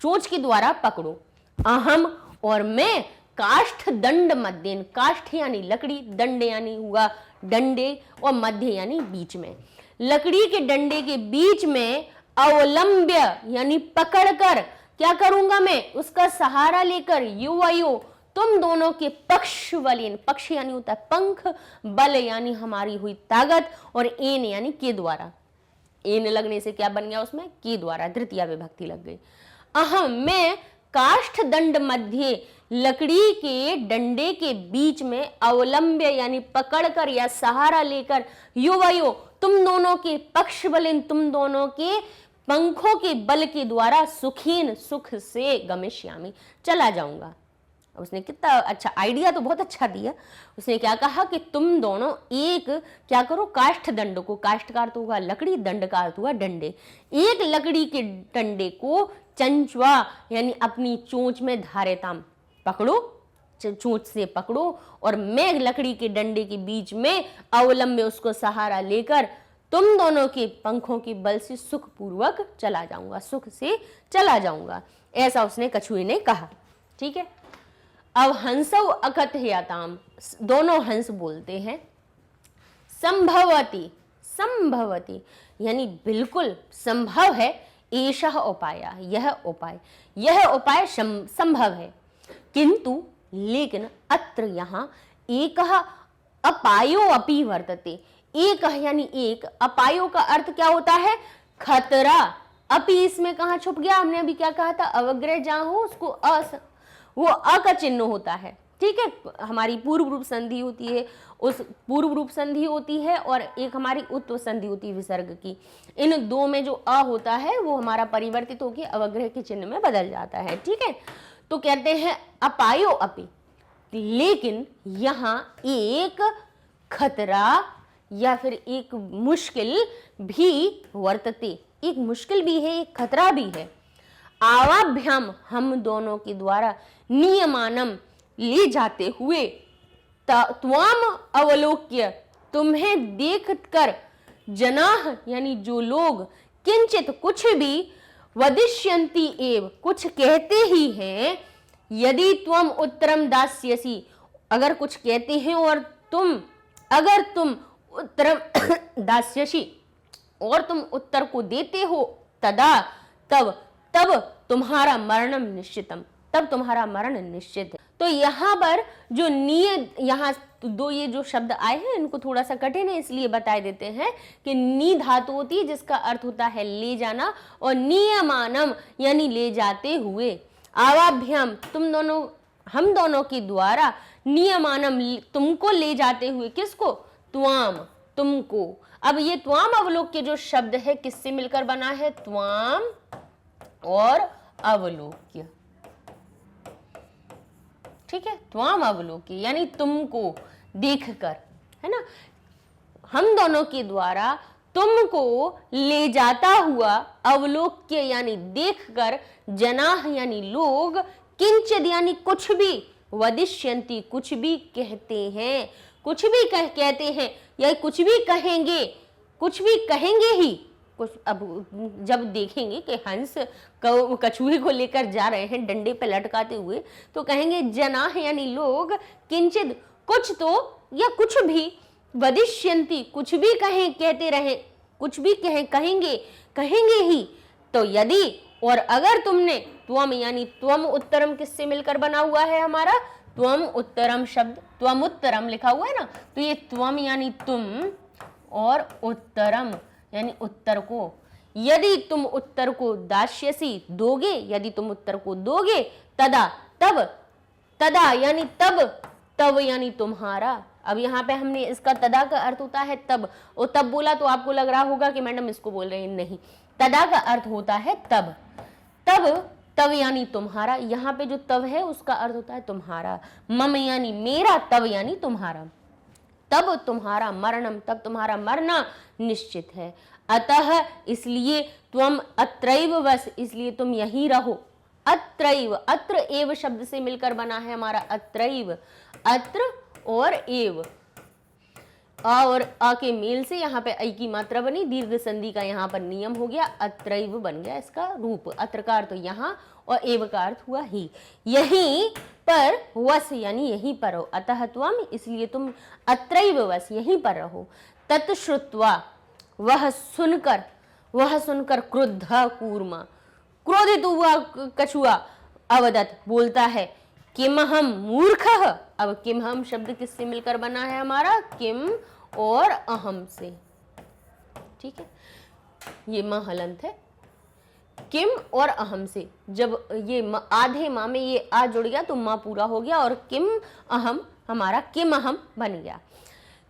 चोंच के द्वारा पकड़ो, अहम और मैं, काष्ठ दंड मध्येन, काष्ठ यानी लकड़ी, दंड यानी हुआ डंडे, और मध्य यानी बीच में, लकड़ी के डंडे के बीच में, अवलंब्य यानी पकड़कर क्या करूंगा मैं, उसका सहारा लेकर, युवयो तुम दोनों के, पक्ष बलेन, पक्ष यानी होता है पंख, बल यानी हमारी हुई ताकत, और एन यानी के द्वारा, एन लगने से क्या बन गया उसमें, के द्वारा, तृतीया विभक्ति लग गई। अहम मैं, काष्ठ दंड मध्य, लकड़ी के डंडे के बीच में, अवलंब्य यानी पकड़कर या सहारा लेकर, युवयो तुम दोनों के, पक्ष बलेन तुम दोनों के पंखों के बल के द्वारा, सुखीन सुख से, गमिष्यामि चला जाऊंगा। उसने कितना अच्छा आइडिया, तो बहुत अच्छा दिया। उसने क्या कहा कि तुम दोनों एक क्या करो, काष्ठ दंड को, काष्ठ का अर्थ हुआ लकड़ी, दंड का अर्थ हुआ डंडे, एक लकड़ी के डंडे को चंचुआ यानी अपनी चोंच में, धारेताम पकड़ो, चोंच से पकड़ो, और मैं लकड़ी के डंडे के बीच में, अवलंब्य उसको सहारा लेकर, तुम दोनों के पंखों के बल से सुख पूर्वक चला जाऊंगा, सुख से चला जाऊंगा, ऐसा उसने कछुए ने कहा। ठीक है, अब हंसौ अकथयताम, दोनों हंस बोलते हैं संभवती, संभवती यानी बिल्कुल संभव है, एषः उपाय यह उपाय, यह उपाय संभव है, किंतु लेकिन अत्र यहाँ एकः अपायो अपि वर्तते, एक यानी एक, अपायो का अर्थ क्या होता है, खतरा, अपि इसमें कहाँ छुप गया, हमने अभी क्या कहा था, अवग्रह जहां हो उसको वो अ का चिन्ह होता है, ठीक है, हमारी पूर्व रूप संधि होती है, उस पूर्व रूप संधि होती है, और एक हमारी उत्व संधि होती है विसर्ग की। इन दो में जो अ होता है वो हमारा परिवर्तित होकर अवग्रह के चिन्ह में बदल जाता है। ठीक है, तो कहते हैं अपायो अपि, लेकिन यहाँ एक खतरा या फिर एक मुश्किल भी वर्तते, एक मुश्किल भी है, एक खतरा भी है। आवाभ्याम, हम दोनों के द्वारा, नियमानम, ले जाते हुए, त्वाम अवलोक्य, तुम्हें देखकर, जनाह यानी जो लोग, किंचित कुछ भी, वदिष्यन्ति एव, कुछ कहते ही हैं, यदि त्वम उत्तरम दास्यसि, अगर कुछ कहते हैं और अगर तुम उत्तरम दास्यसि, और तुम उत्तर को देते हो, तदा, तब तुम्हारा मरणम निश्चितम, तब तुम्हारा मरण निश्चित है। तो यहाँ पर जो यहाँ दो ये जो शब्द आए हैं इनको थोड़ा सा कठिन है, इसलिए बता देते हैं कि नी धातु होती है जिसका अर्थ होता है ले जाना, और नियमानम यानी ले जाते हुए, आवाभ्याम, तुम दोनों, हम दोनों के द्वारा, नियमानम, तुमको ले जाते हुए, किसको, त्वाम, तुमको। अब ये त्वाम अवलोक्य जो शब्द है किससे मिलकर बना है, त्वाम और अवलोक्य। ठीक है, त्वाम अवलोक्य यानी तुमको देखकर, है ना, हम दोनों के द्वारा तुमको ले जाता हुआ, अवलोक्य यानी देखकर, जनाह यानी लोग, किंचित यानी कुछ भी, वदिष्यन्ति कुछ भी कहते हैं, कुछ भी कहते हैं या कुछ भी कहेंगे, कुछ भी कहेंगे ही। कुछ अब जब देखेंगे कि हंस कछुए को लेकर जा रहे हैं डंडे पे लटकाते हुए, तो कहेंगे जनाह यानी लोग, किंचित कुछ तो या कुछ भी, वदिष्यन्ति कुछ भी कहें, कहते रहे, कुछ भी कहेंगे ही। तो यदि और अगर तुमने, त्वम यानी त्वम उत्तरम किससे मिलकर बना हुआ है हमारा, त्वम उत्तरम शब्द, त्वम उत्तरम लिखा हुआ है ना, तो ये त्वम यानी तुम और उत्तरम यानी उत्तर को, यदि तुम उत्तर को दास्यसि दोगे, यदि तुम उत्तर को दोगे, तदा, तदा यानी तब यानी तुम्हारा। अब यहाँ पे हमने इसका तदा का अर्थ होता है तब, और तब बोला तो आपको लग रहा होगा कि मैडम इसको बोल रहे हैं, नहीं, तदा का अर्थ होता है तब यानी तुम्हारा। यहाँ पे जो तब है उसका अर्थ होता है तुम्हारा। मम यानी मेरा, तब यानी तुम्हारा, तब तुम्हारा मरणम, तब तुम्हारा मरना निश्चित है। अतः इसलिए त्वम अत्रैव वस, इसलिए तुम यहीं रहो। अत्रैव, अत्र एव शब्द से मिलकर बना है हमारा अत्रैव, अत्र और एव, आ और आ के मेल से यहाँ पे ऐ की मात्रा बनी, दीर्घ संधि का यहाँ पर नियम हो गया, अत्रैव बन गया इसका रूप। अत्र का अर्थ यहाँ और एव का अर्थ हुआ ही, यहीं पर, वस यानी यहीं पर रहो। अतः त्वम, इसलिए तुम अत्रैव वस, यहीं पर रहो। तत्श्रुत्वा, वह सुनकर क्रुद्ध कूर्मा, क्रोधित हुआ कछुआ, अवदत बोलता है, किमहम मूर्खः। अब किमहम शब्द किससे मिलकर बना है हमारा, किम और अहम से। ठीक है, ये म हलंत है, किम और अहम से। जब ये आधे माँ में ये आ जुड़ गया तो माँ पूरा हो गया, और किम अहम हमारा किम अहम बन गया।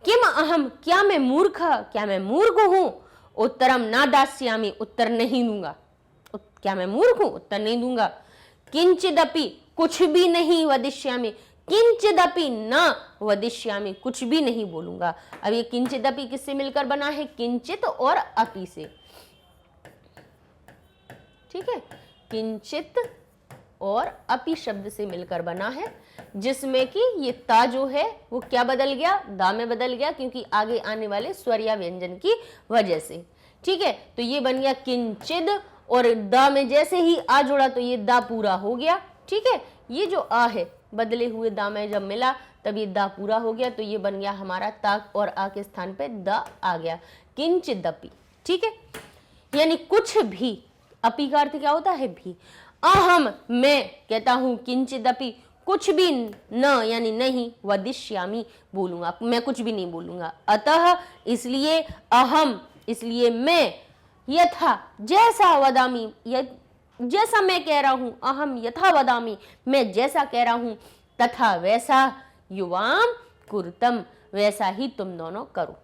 किम अहम, क्या मैं मूर्ख हूं, उत्तरम ना दास्यामि, उत्तर नहीं दूंगा, क्या मैं मूर्ख हूं, उत्तर नहीं दूंगा। किंचिदपि, कुछ भी नहीं, वदिष्यामि, किंचिदपि न वदिष्यामि, कुछ भी नहीं बोलूंगा। अब ये किंचिदपि किससे मिलकर बना है, किंचित और अपि से। ठीक है, किंचित और अपि शब्द से मिलकर बना है, जिसमें कि ये ता जो है वो क्या बदल गया, दा में बदल गया, क्योंकि आगे आने वाले स्वर या व्यंजन की वजह से। ठीक है, तो ये बन गया किंचिद, और दा में जैसे ही आ जुड़ा तो ये दा पूरा हो गया। ठीक है, ये जो आ है बदले हुए दा में जब मिला तब ये दा पूरा हो गया, तो ये बन गया हमारा ता, और आ के स्थान पे दा आ गया, किंचिदपि। ठीक है, यानी कुछ भी, अपि का अर्थ क्या होता है, भी। अहम, मैं कहता हूं, किंचिदपि कुछ भी, न यानी नहीं, वदिष्यामि बोलूंगा, मैं कुछ भी नहीं बोलूंगा। अतः इसलिए, अहम इसलिए मैं, यथा जैसा वदामि, जैसा मैं कह रहा हूं, अहम यथा वदामि, मैं जैसा कह रहा हूं, तथा वैसा युवाम कुरुतम, वैसा ही तुम दोनों करो।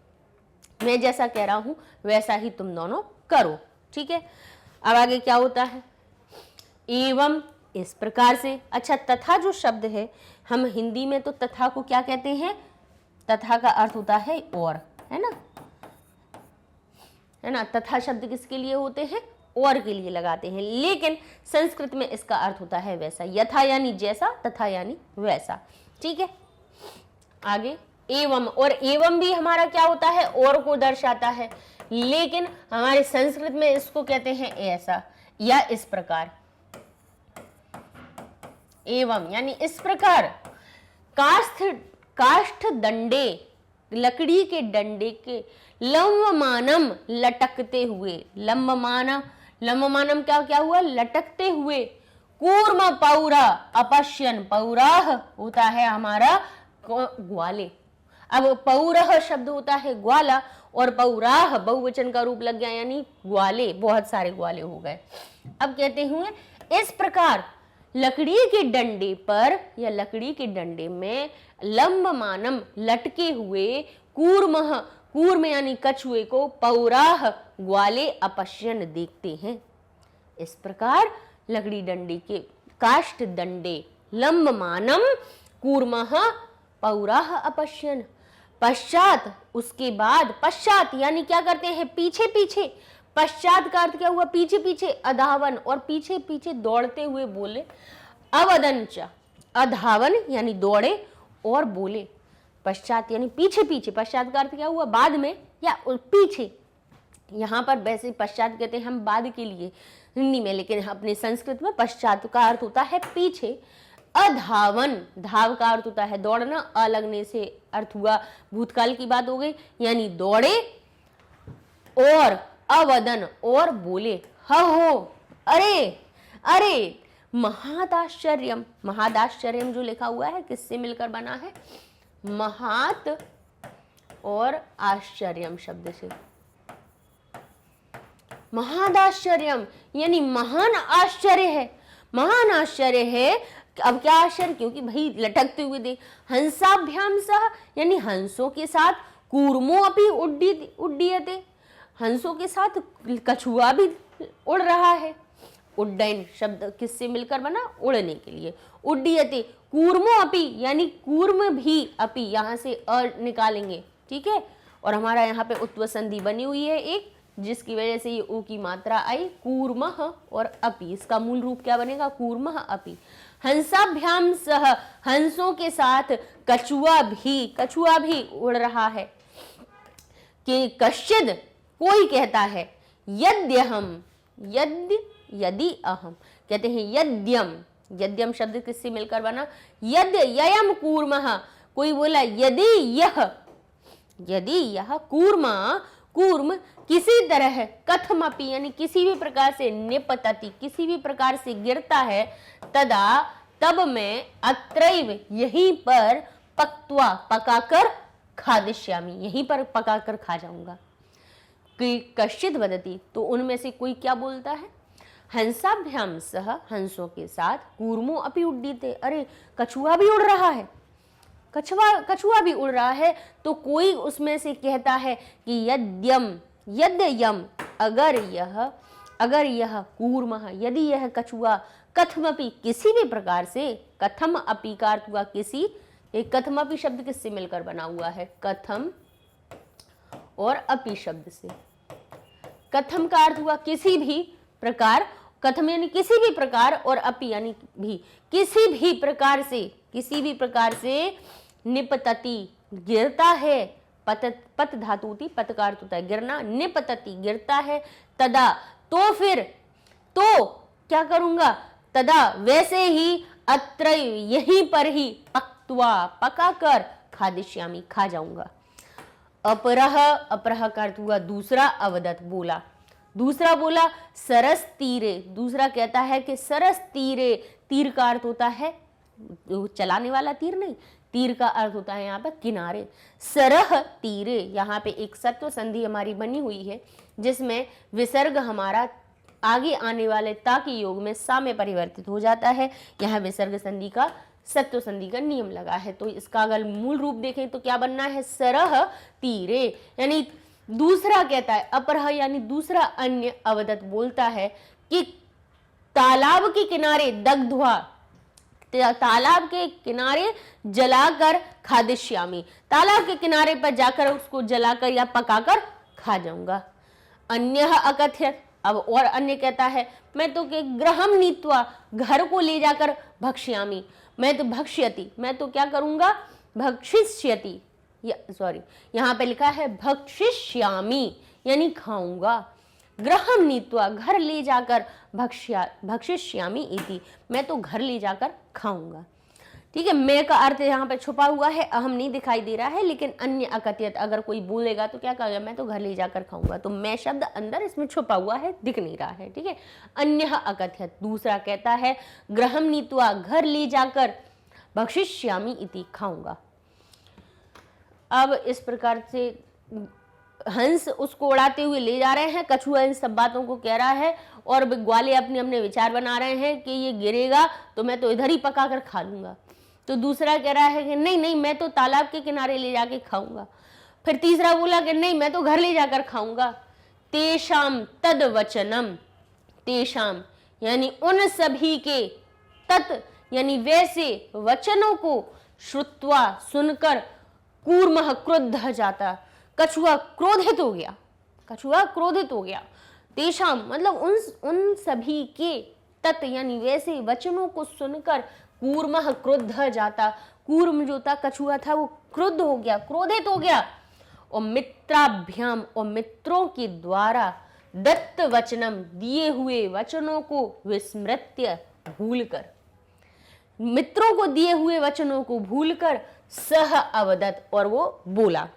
मैं जैसा कह रहा हूं वैसा ही तुम दोनों करो। ठीक है, अब आगे क्या होता है, एवं इस प्रकार से। अच्छा, तथा जो शब्द है, हम हिंदी में तो तथा को क्या कहते हैं, तथा का अर्थ होता है और, है ना, तथा शब्द किसके लिए होते हैं, और के लिए लगाते हैं, लेकिन संस्कृत में इसका अर्थ होता है वैसा। यथा यानी जैसा, तथा यानी वैसा। ठीक है, आगे एवं, और एवं भी हमारा क्या होता है, और को दर्शाता है, लेकिन हमारे संस्कृत में इसको कहते हैं ऐसा या इस प्रकार। एवं यानी इस प्रकार, काष्ठ दंडे, लकड़ी के डंडे के, लंबमानम लटकते हुए, लंबमानम क्या हुआ, लटकते हुए, कूर्म पौरा अपश्यन, पौराह होता है हमारा ग्वाले। अब पौरह शब्द होता है ग्वाला, और पौराह बहुवचन का रूप लग गया, यानी ग्वाले, बहुत सारे ग्वाले हो गए। अब कहते हुए इस प्रकार लकड़ी के डंडे पर या लकड़ी के डंडे में लंबमानम लटके हुए, कूर्म यानी कछुए को, पौराह ग्वाले अपश्यन देखते हैं। इस प्रकार लकड़ी डंडे के काष्ठ दंडे लंबमानम कूर्मः पौराह अपश्यन, पश्चात, उसके बाद, पश्चात यानी क्या करते हैं, पीछे पीछे, पश्चात का अर्थ क्या हुआ, पीछे पीछे, अधावन, और पीछे पीछे दौड़ते हुए बोले, अवदंच, अधावन यानी दौड़े और बोले, पश्चात यानी पीछे पीछे, पश्चात का अर्थ क्या हुआ, बाद में या पीछे। यहाँ पर वैसे पश्चात कहते हैं हम बाद के लिए हिंदी में, लेकिन अपने संस्कृत में पश्चात का अर्थ होता है पीछे। अधावन, धाव का अर्थ होता है दौड़ना, अ लगने से अर्थ हुआ भूतकाल की बात हो गई, यानी दौड़े, और अवदन और बोले, हो, अरे अरे, महादाश्चर्यम, महादाश्चर्यम जो लिखा हुआ है किससे मिलकर बना है, महात और आश्चर्यम शब्द से। महादाश्चर्यम यानी महान आश्चर्य है, महान आश्चर्य है। अब क्या आश्चर्य, क्योंकि भाई लटकते हुए देख, हंसाभ्याम सह यानी हंसों के साथ, कूर्मो अपि उड्डीयते, हंसों के साथ कछुआ भी उड़ रहा है। उड्डयन शब्द किससे मिलकर बना, उड़ने के लिए। उड्डीयते, कूर्मो अपि यानी कूर्म भी, अपि यहाँ से अ निकालेंगे, ठीक है, और हमारा यहाँ पे उत्व संधि बनी हुई है एक, जिसकी वजह से ये ऊ की मात्रा आई, कूर्मः और अपि, इसका मूल रूप क्या बनेगा, कूर्मः अपि। हंसाभ्याम सह, हंसों के साथ, कछुआ भी उड़ रहा है। कि कश्चिद, कोई कहता है, यद्यहम, यदि अहम, कहते हैं यद्यम, यद्यम शब्द किससे मिलकर बना, यद्य ययम कूर्मः, कोई बोला यदि यह कूर्म किसी तरह, कथमपि यानी किसी भी प्रकार से, निपतति किसी भी प्रकार से गिरता है, तदा तब मैं, अत्रैव यहीं पर, पक्त्वा पकाकर, खादिष्यामि यहीं पर पकाकर खा जाऊंगा। कि कश्चित वदति, तो उनमें से कोई क्या बोलता है, हंसाभ्याम सह, हंसों के साथ, कूर्मो अपि उड्डीते, अरे कछुआ भी उड़ रहा है, कछुआ भी उड़ रहा है। तो कोई उसमें से कहता है कि यद्यम, अगर यह कूर्मः, यदि यह कछुआ, कथमपि किसी भी प्रकार से, कथम अपि का अर्थ हुआ किसी, एक कथमपि शब्द किससे मिलकर बना हुआ है, कथम और अपि शब्द से। कथम का अर्थ हुआ किसी भी प्रकार, कथम यानी किसी भी प्रकार, और अपि यानी भी, किसी भी प्रकार से निपतति गिरता है, पत धातु थी, पत का अर्थ होता है गिरना, निपतति गिरता है, तदा तो फिर, तो क्या करूंगा, तदा वैसे ही, अत्र यहीं पर ही, पक्त्वा पकाकर, खादिष्यामि खा जाऊंगा। अपरह का अर्थ हुआ दूसरा, अवदत बोला, दूसरा बोला, सरस तीरे, दूसरा कहता है कि सरस तीरे, तीर का अर्थ होता है चलाने वाला तीर नहीं, तीर का अर्थ होता है यहाँ पर किनारे। सरह तीरे, यहाँ पे एक सत्व संधि हमारी बनी हुई है, जिसमें विसर्ग हमारा आगे आने वाले ता के योग में सा में परिवर्तित हो जाता है। यहाँ विसर्ग संधि का सत्व संधि का नियम लगा है। तो इसका अगर मूल रूप देखें तो क्या बनना है, सरह तीरे, यानी दूसरा कहता है अपरह यानी दूसरा अन्य अवदत बोलता है कि तालाब के किनारे दग्ध्वा, तालाब के किनारे जलाकर खादिष्यामी, तालाब के किनारे पर जाकर उसको जलाकर या पकाकर खा जाऊंगा। अन्य अकथ्यत, अब और अन्य कहता है मैं तो के गृहम नीत्वा, घर को ले जाकर भक्ष्यामी, मैं तो भक्ष्यति, मैं तो क्या करूंगा, भक्षिष्यति, सॉरी यहाँ पे लिखा है भक्षिष्यामी यानी खाऊंगा, गृहम नीत्वा घर ले जाकर भक्षिष्यामी इति, मैं तो घर ले जाकर खाऊंगा। ठीक है, मैं का अर्थ यहाँ पे छुपा हुआ है, अहम नहीं दिखाई दे रहा है, लेकिन अन्य अकथ्यत अगर कोई बोलेगा तो क्या कहेगा, मैं तो घर ले जाकर खाऊंगा, तो मैं शब्द अंदर इसमें छुपा हुआ है, दिख नहीं रहा है। ठीक है, अन्य अकथ्यत, दूसरा कहता है गृहम नीत्वा घर ले जाकर भक्षिष्यामी इति, खाऊंगा। अब इस प्रकार से हंस उसको उड़ाते हुए ले जा रहे हैं, कछुआ इन सब बातों को कह रहा है और ग्वाले अपने अपने विचार बना रहे हैं कि ये गिरेगा तो मैं तो इधर ही पका कर खा लूंगा। तो दूसरा कह रहा है कि नहीं नहीं मैं तो तालाब के किनारे ले जाके खाऊंगा। फिर तीसरा बोला कि नहीं मैं तो घर ले जाकर खाऊंगा। तेषाम तद वचनम, तेषाम यानी उन सभी के, तत् यानी वैसे, वचनों को श्रुत्वा सुनकर, कूर्मः क्रुद्ध जाता, कछुआ क्रोधित हो गया, कछुआ क्रोधित हो गया। तेषाम मतलब उन सभी के, तत् यानी वैसे वचनों को सुनकर, कूर्मः क्रुद्ध जाता, कूर्म जो था कछुआ था वो क्रुद्ध हो गया, क्रोधित हो गया। और मित्राभ्याम और मित्रों के द्वारा, दत्त वचनम दिए हुए वचनों को विस्मृत्य भूलकर, मित्रों को दिए हुए वचनों को भूलकर, सह अवदत और वो बोला।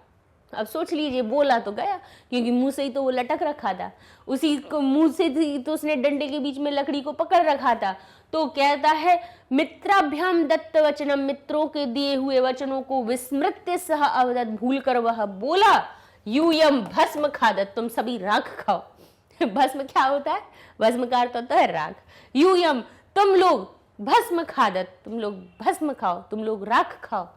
अब सोच लीजिए, बोला तो गया क्योंकि मुंह से ही तो वो लटक रखा था, उसी को मुंह से तो उसने डंडे के बीच में लकड़ी को पकड़ रखा था। तो कहता है मित्राभ्याम दत्त वचनम, मित्रों के दिए हुए वचनों को विस्मृत्य सह अवदत भूलकर वह बोला, यूयम भस्म खादत, तुम सभी राख खाओ। भस्म क्या होता है, भस्म का अर्थ होता है राख। यूयम तुम लोग, भस्म खादत तुम लोग भस्म खाओ, तुम लोग राख खाओ।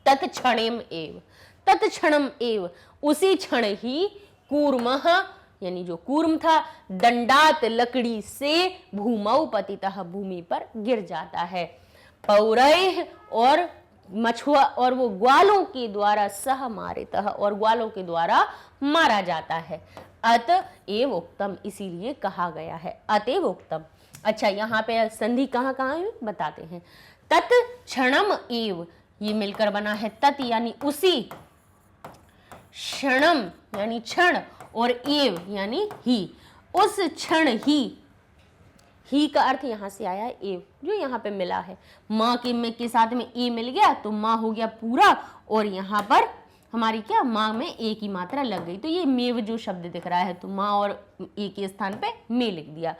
तत्क्षणेम एव, तत्क्षणम एव उसी क्षण ही, कूर्मः यानी जो कूर्म था, दंडात लकड़ी से भूमौ पतितः भूमि पर गिर जाता है। पौरैः और मछुआ और वो ग्वालों के द्वारा, सह मारितः और ग्वालों के द्वारा मारा जाता है। अत एव उक्तम इसीलिए कहा गया है, अतएव उक्तम। अच्छा यहाँ पे संधि कहाँ कहाँ है बताते हैं। तत् क्षणम एव ये मिलकर बना है तत् यानी उसी, क्षणम यानी क्षण और एव यानी ही, उस क्षण ही का अर्थ यहां से आया है एव, जो यहाँ पे मिला है। माँ के साथ में ए मिल गया तो माँ हो गया पूरा, और यहाँ पर हमारी क्या माँ में ए की मात्रा लग गई, तो ये मेव जो शब्द दिख रहा है तो माँ और ए के स्थान पे मे लिख दिया।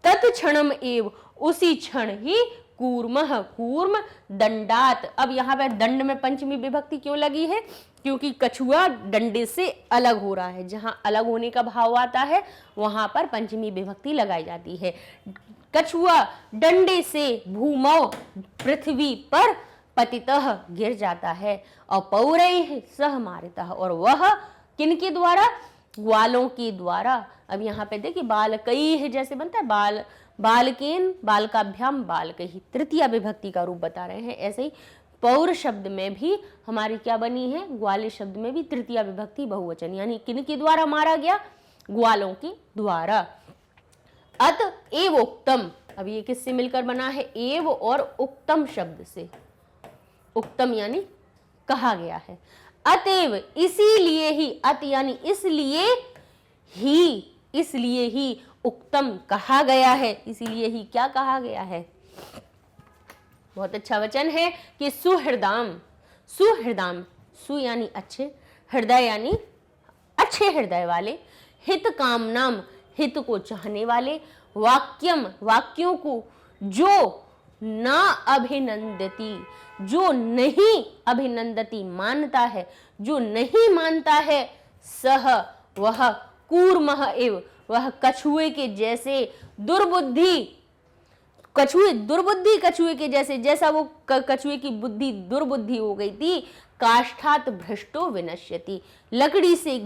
तत्क्षणम एव उसी क्षण ही, कूर्मः कूर्म, दंडात, अब यहाँ पे दंड में पंचमी विभक्ति क्यों लगी है, क्योंकि कछुआ डंडे से अलग हो रहा है, जहां अलग होने का भाव आता है वहां पर पंचमी विभक्ति लगाई जाती है। कछुआ डंडे से भूमौ पृथ्वी पर पतितः गिर जाता है, और पौरैः सह मारितः और वह किनके द्वारा, ग्वालों के द्वारा। अब यहाँ पे देखिए बालकैः जैसे बनता है, बालकेन, बालकाभ्याम बालकैः, तृतीया विभक्ति का रूप बता रहे हैं। ऐसे ही पौर शब्द में भी हमारी क्या बनी है, ग्वाले शब्द में भी तृतीया विभक्ति बहुवचन, यानी किनके द्वारा मारा गया, ग्वालों के द्वारा। अत एव उक्तम, अब ये किससे मिलकर बना है, एव और उक्तम शब्द से, उक्तम यानी कहा गया है। अतएव इसीलिए ही, अत यानी इसलिए ही उक्तम कहा गया है, इसीलिए ही क्या कहा गया है, बहुत अच्छा वचन है कि सुहृदाम, सुहृदाम, सु यानी अच्छे, हृदय यानी अच्छे हृदय वाले, हित कामनाम हित को चाहने वाले, वाक्यम वाक्यों को, जो ना अभिनंदती, जो नहीं अभिनंदती मानता है, जो नहीं मानता है, सह वह, कूर्मः एव वह कछुए के जैसे, दुर्बुद्धि कछुए दुर्बुद्धि कछुए के जैसे, जैसा वो कछुए की बुद्धि दुर्बुद्धि हो गई थी। काष्ठात भ्रष्टो विनश्यति, लकड़ी से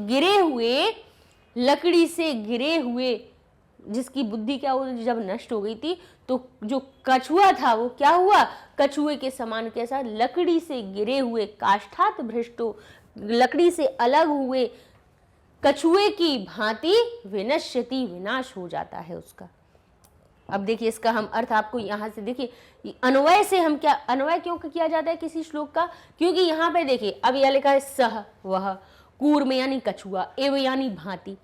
गिरे हुए जिसकी बुद्धि क्या हो, जब नष्ट हो गई थी तो जो कछुआ था वो क्या हुआ, कछुए के समान कैसा, लकड़ी से गिरे हुए, काष्ठात भ्रष्टो, लकड़ी से अलग हुए कछुए की भांति विनश्यति, विनाश हो जाता है उसका। अब देखिए इसका हम अर्थ आपको यहां से देखिए, अन्वय से हम क्या, अन्वय क्यों किया जाता है किसी श्लोक का, क्योंकि यहां पे देखिए अब यह लिखा है सह वह, कूर्म यानी कछुआ, एव यानी भांति,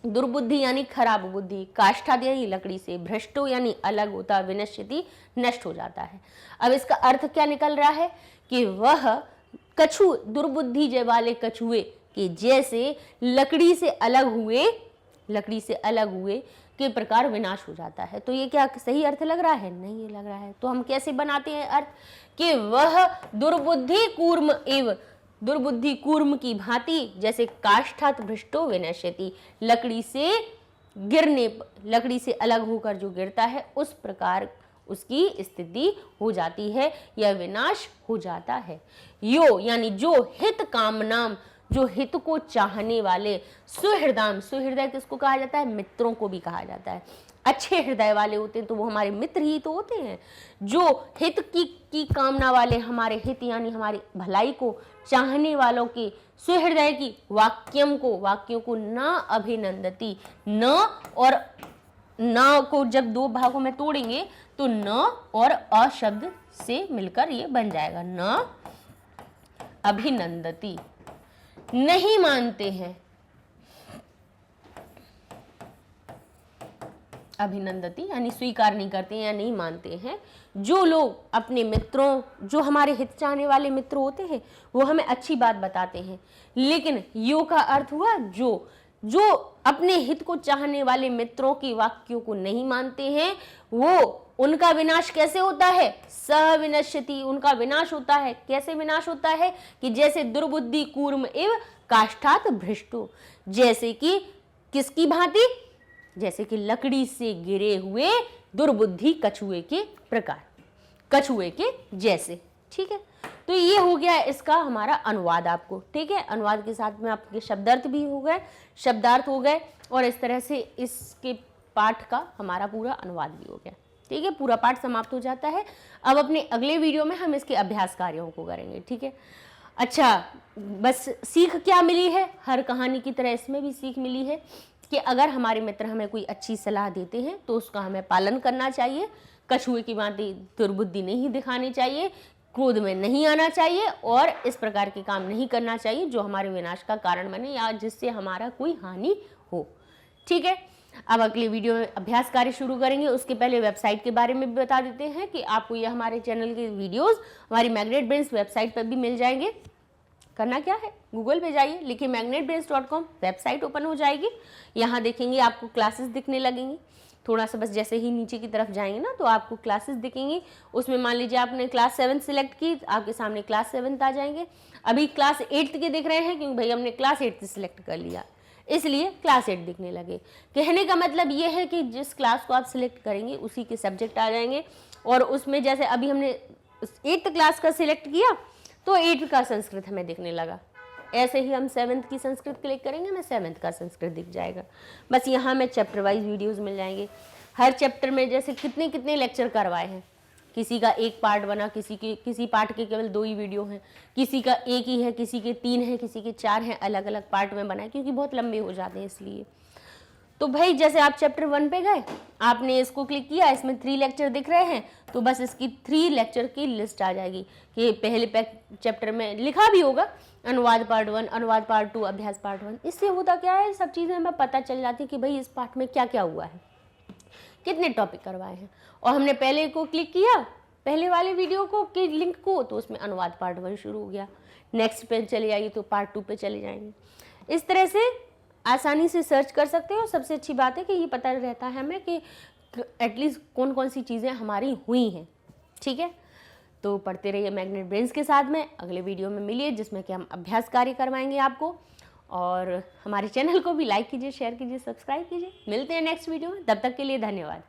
दुर्बुद्धि यानी खराब बुद्धि, काष्ठाद यानी लकड़ी से, भ्रष्टो यानी अलग होता, विनश्यति नष्ट हो जाता है। अब इसका अर्थ क्या निकल रहा है कि वह कछु दुर्बुद्धि वाले कछुए के जैसे लकड़ी से अलग हुए के प्रकार विनाश हो जाता है। तो ये क्या सही अर्थ लग रहा है? नहीं लग रहा है। तो हम कैसे बनाते हैं अर्थ कि वह दुर्बुद्धि कूर्म की भांति, जैसे काष्ठात भ्रष्टो विनश्यति, लकड़ी से अलग होकर जो गिरता है उस प्रकार उसकी स्थिति हो जाती है या विनाश हो जाता है। यो यानी जो हित कामनाम, जो हित को चाहने वाले, सुहृदाम, सुहृदय किसको कहा जाता है? मित्रों को भी कहा जाता है। अच्छे हृदय वाले होते हैं तो वो हमारे मित्र ही तो होते हैं। जो हित की कामना वाले, हमारे हित यानी हमारी भलाई को चाहने वालों के, सुहृदय की वाक्यों को न अभिनंदती, न और न को जब दो भागों में तोड़ेंगे तो न और अ शब्द से मिलकर ये बन जाएगा, न अभिनंदती, नहीं मानते हैं, अभिनंदती यानी स्वीकार नहीं करते हैं या नहीं मानते हैं। जो लोग अपने मित्रों, जो हमारे हित चाहने वाले मित्र होते हैं वो हमें अच्छी बात बताते हैं, लेकिन यो का अर्थ हुआ जो अपने हित को चाहने वाले मित्रों की वाक्यों को नहीं मानते हैं, वो उनका विनाश कैसे होता है? सविनश्यति, उनका विनाश होता है। कैसे विनाश होता है? कि जैसे दुर्बुद्धि कूर्म एव काष्ठात भ्रष्टो, जैसे कि किसकी भांति? जैसे कि लकड़ी से गिरे हुए दुर्बुद्धि कछुए के प्रकार, कछुए के जैसे। ठीक है, तो ये हो गया इसका हमारा अनुवाद आपको। ठीक है, अनुवाद के साथ में आपके शब्दार्थ भी हो गए, शब्दार्थ हो गए, और इस तरह से इसके पाठ का हमारा पूरा अनुवाद भी हो गया। ठीक है, पूरा पाठ समाप्त हो जाता है। अब अपने अगले वीडियो में हम इसके अभ्यास कार्यों को करेंगे। ठीक है, अच्छा, बस सीख क्या मिली है? हर कहानी की तरह इसमें भी सीख मिली है कि अगर हमारे मित्र हमें कोई अच्छी सलाह देते हैं तो उसका हमें पालन करना चाहिए। कछुए की भांति दुर्बुद्धि नहीं दिखानी चाहिए, क्रोध में नहीं आना चाहिए, और इस प्रकार के काम नहीं करना चाहिए जो हमारे विनाश का कारण बने या जिससे हमारा कोई हानि हो। ठीक है, अब अगले वीडियो में अभ्यास कार्य शुरू करेंगे। उसके पहले वेबसाइट के बारे में भी बता देते हैं कि आपको ये हमारे चैनल के वीडियोस हमारी मैग्नेट ब्रेन्स वेबसाइट पर भी मिल जाएंगे। करना क्या है, गूगल पे जाइए, लिखिए magnetbrains.com, वेबसाइट ओपन हो जाएगी। यहाँ देखेंगे आपको क्लासेस दिखने लगेंगी। थोड़ा सा बस जैसे ही नीचे की तरफ जाएंगे ना तो आपको क्लासेस दिखेंगी। उसमें मान लीजिए आपने क्लास 7 सिलेक्ट की, आपके सामने क्लास 7 आ जाएंगे। अभी क्लास 8 के दिख रहे हैं क्योंकि भाई हमने क्लास 8 सिलेक्ट कर लिया, इसलिए क्लास 8 दिखने लगे। कहने का मतलब ये है कि जिस क्लास को आप सिलेक्ट करेंगे उसी के सब्जेक्ट आ जाएंगे, और उसमें जैसे अभी हमने 8th क्लास का सिलेक्ट किया तो 8th का संस्कृत हमें दिखने लगा। ऐसे ही हम 7th की संस्कृत क्लिक करेंगे, हमें 7th का संस्कृत दिख जाएगा। बस यहाँ में चैप्टर वाइज वीडियोस मिल जाएंगे। हर चैप्टर में जैसे कितने लेक्चर करवाए हैं, किसी का एक पार्ट बना, किसी पार्ट के केवल 2 ही वीडियो हैं, किसी का एक ही है, किसी के 3 हैं, किसी के 4 हैं, अलग अलग पार्ट में बनाए क्योंकि बहुत लंबे हो जाते हैं इसलिए। तो भाई जैसे आप चैप्टर 1 पे गए, आपने इसको क्लिक किया, इसमें 3 लेक्चर दिख रहे हैं, तो बस इसकी 3 लेक्चर की लिस्ट आ जाएगी कि पहले चैप्टर में लिखा भी होगा अनुवाद पार्ट 1, अनुवाद पार्ट 2, अभ्यास पार्ट 1। इससे होता क्या है, सब चीज़ें हमें पता चल जाती है कि भाई इस पार्ट में क्या क्या हुआ है, कितने टॉपिक करवाए हैं। और हमने पहले को क्लिक किया, पहले वाले वीडियो को की लिंक को, तो उसमें अनुवाद पार्ट 1 शुरू हो गया। नेक्स्ट पे चले जाइए तो पार्ट 2 पे चले जाएंगे। इस तरह से आसानी से सर्च कर सकते हो। सबसे अच्छी बात है कि ये पता रहता है हमें कि एटलीस्ट कौन कौन सी चीज़ें हमारी हुई हैं। ठीक है, तो पढ़ते रहिए मैग्नेट ब्रेन्स के साथ में। अगले वीडियो में मिलिए जिसमें कि हम अभ्यास कार्य करवाएंगे आपको, और हमारे चैनल को भी लाइक कीजिए, शेयर कीजिए, सब्सक्राइब कीजिए। मिलते हैं नेक्स्ट वीडियो में, तब तक के लिए धन्यवाद।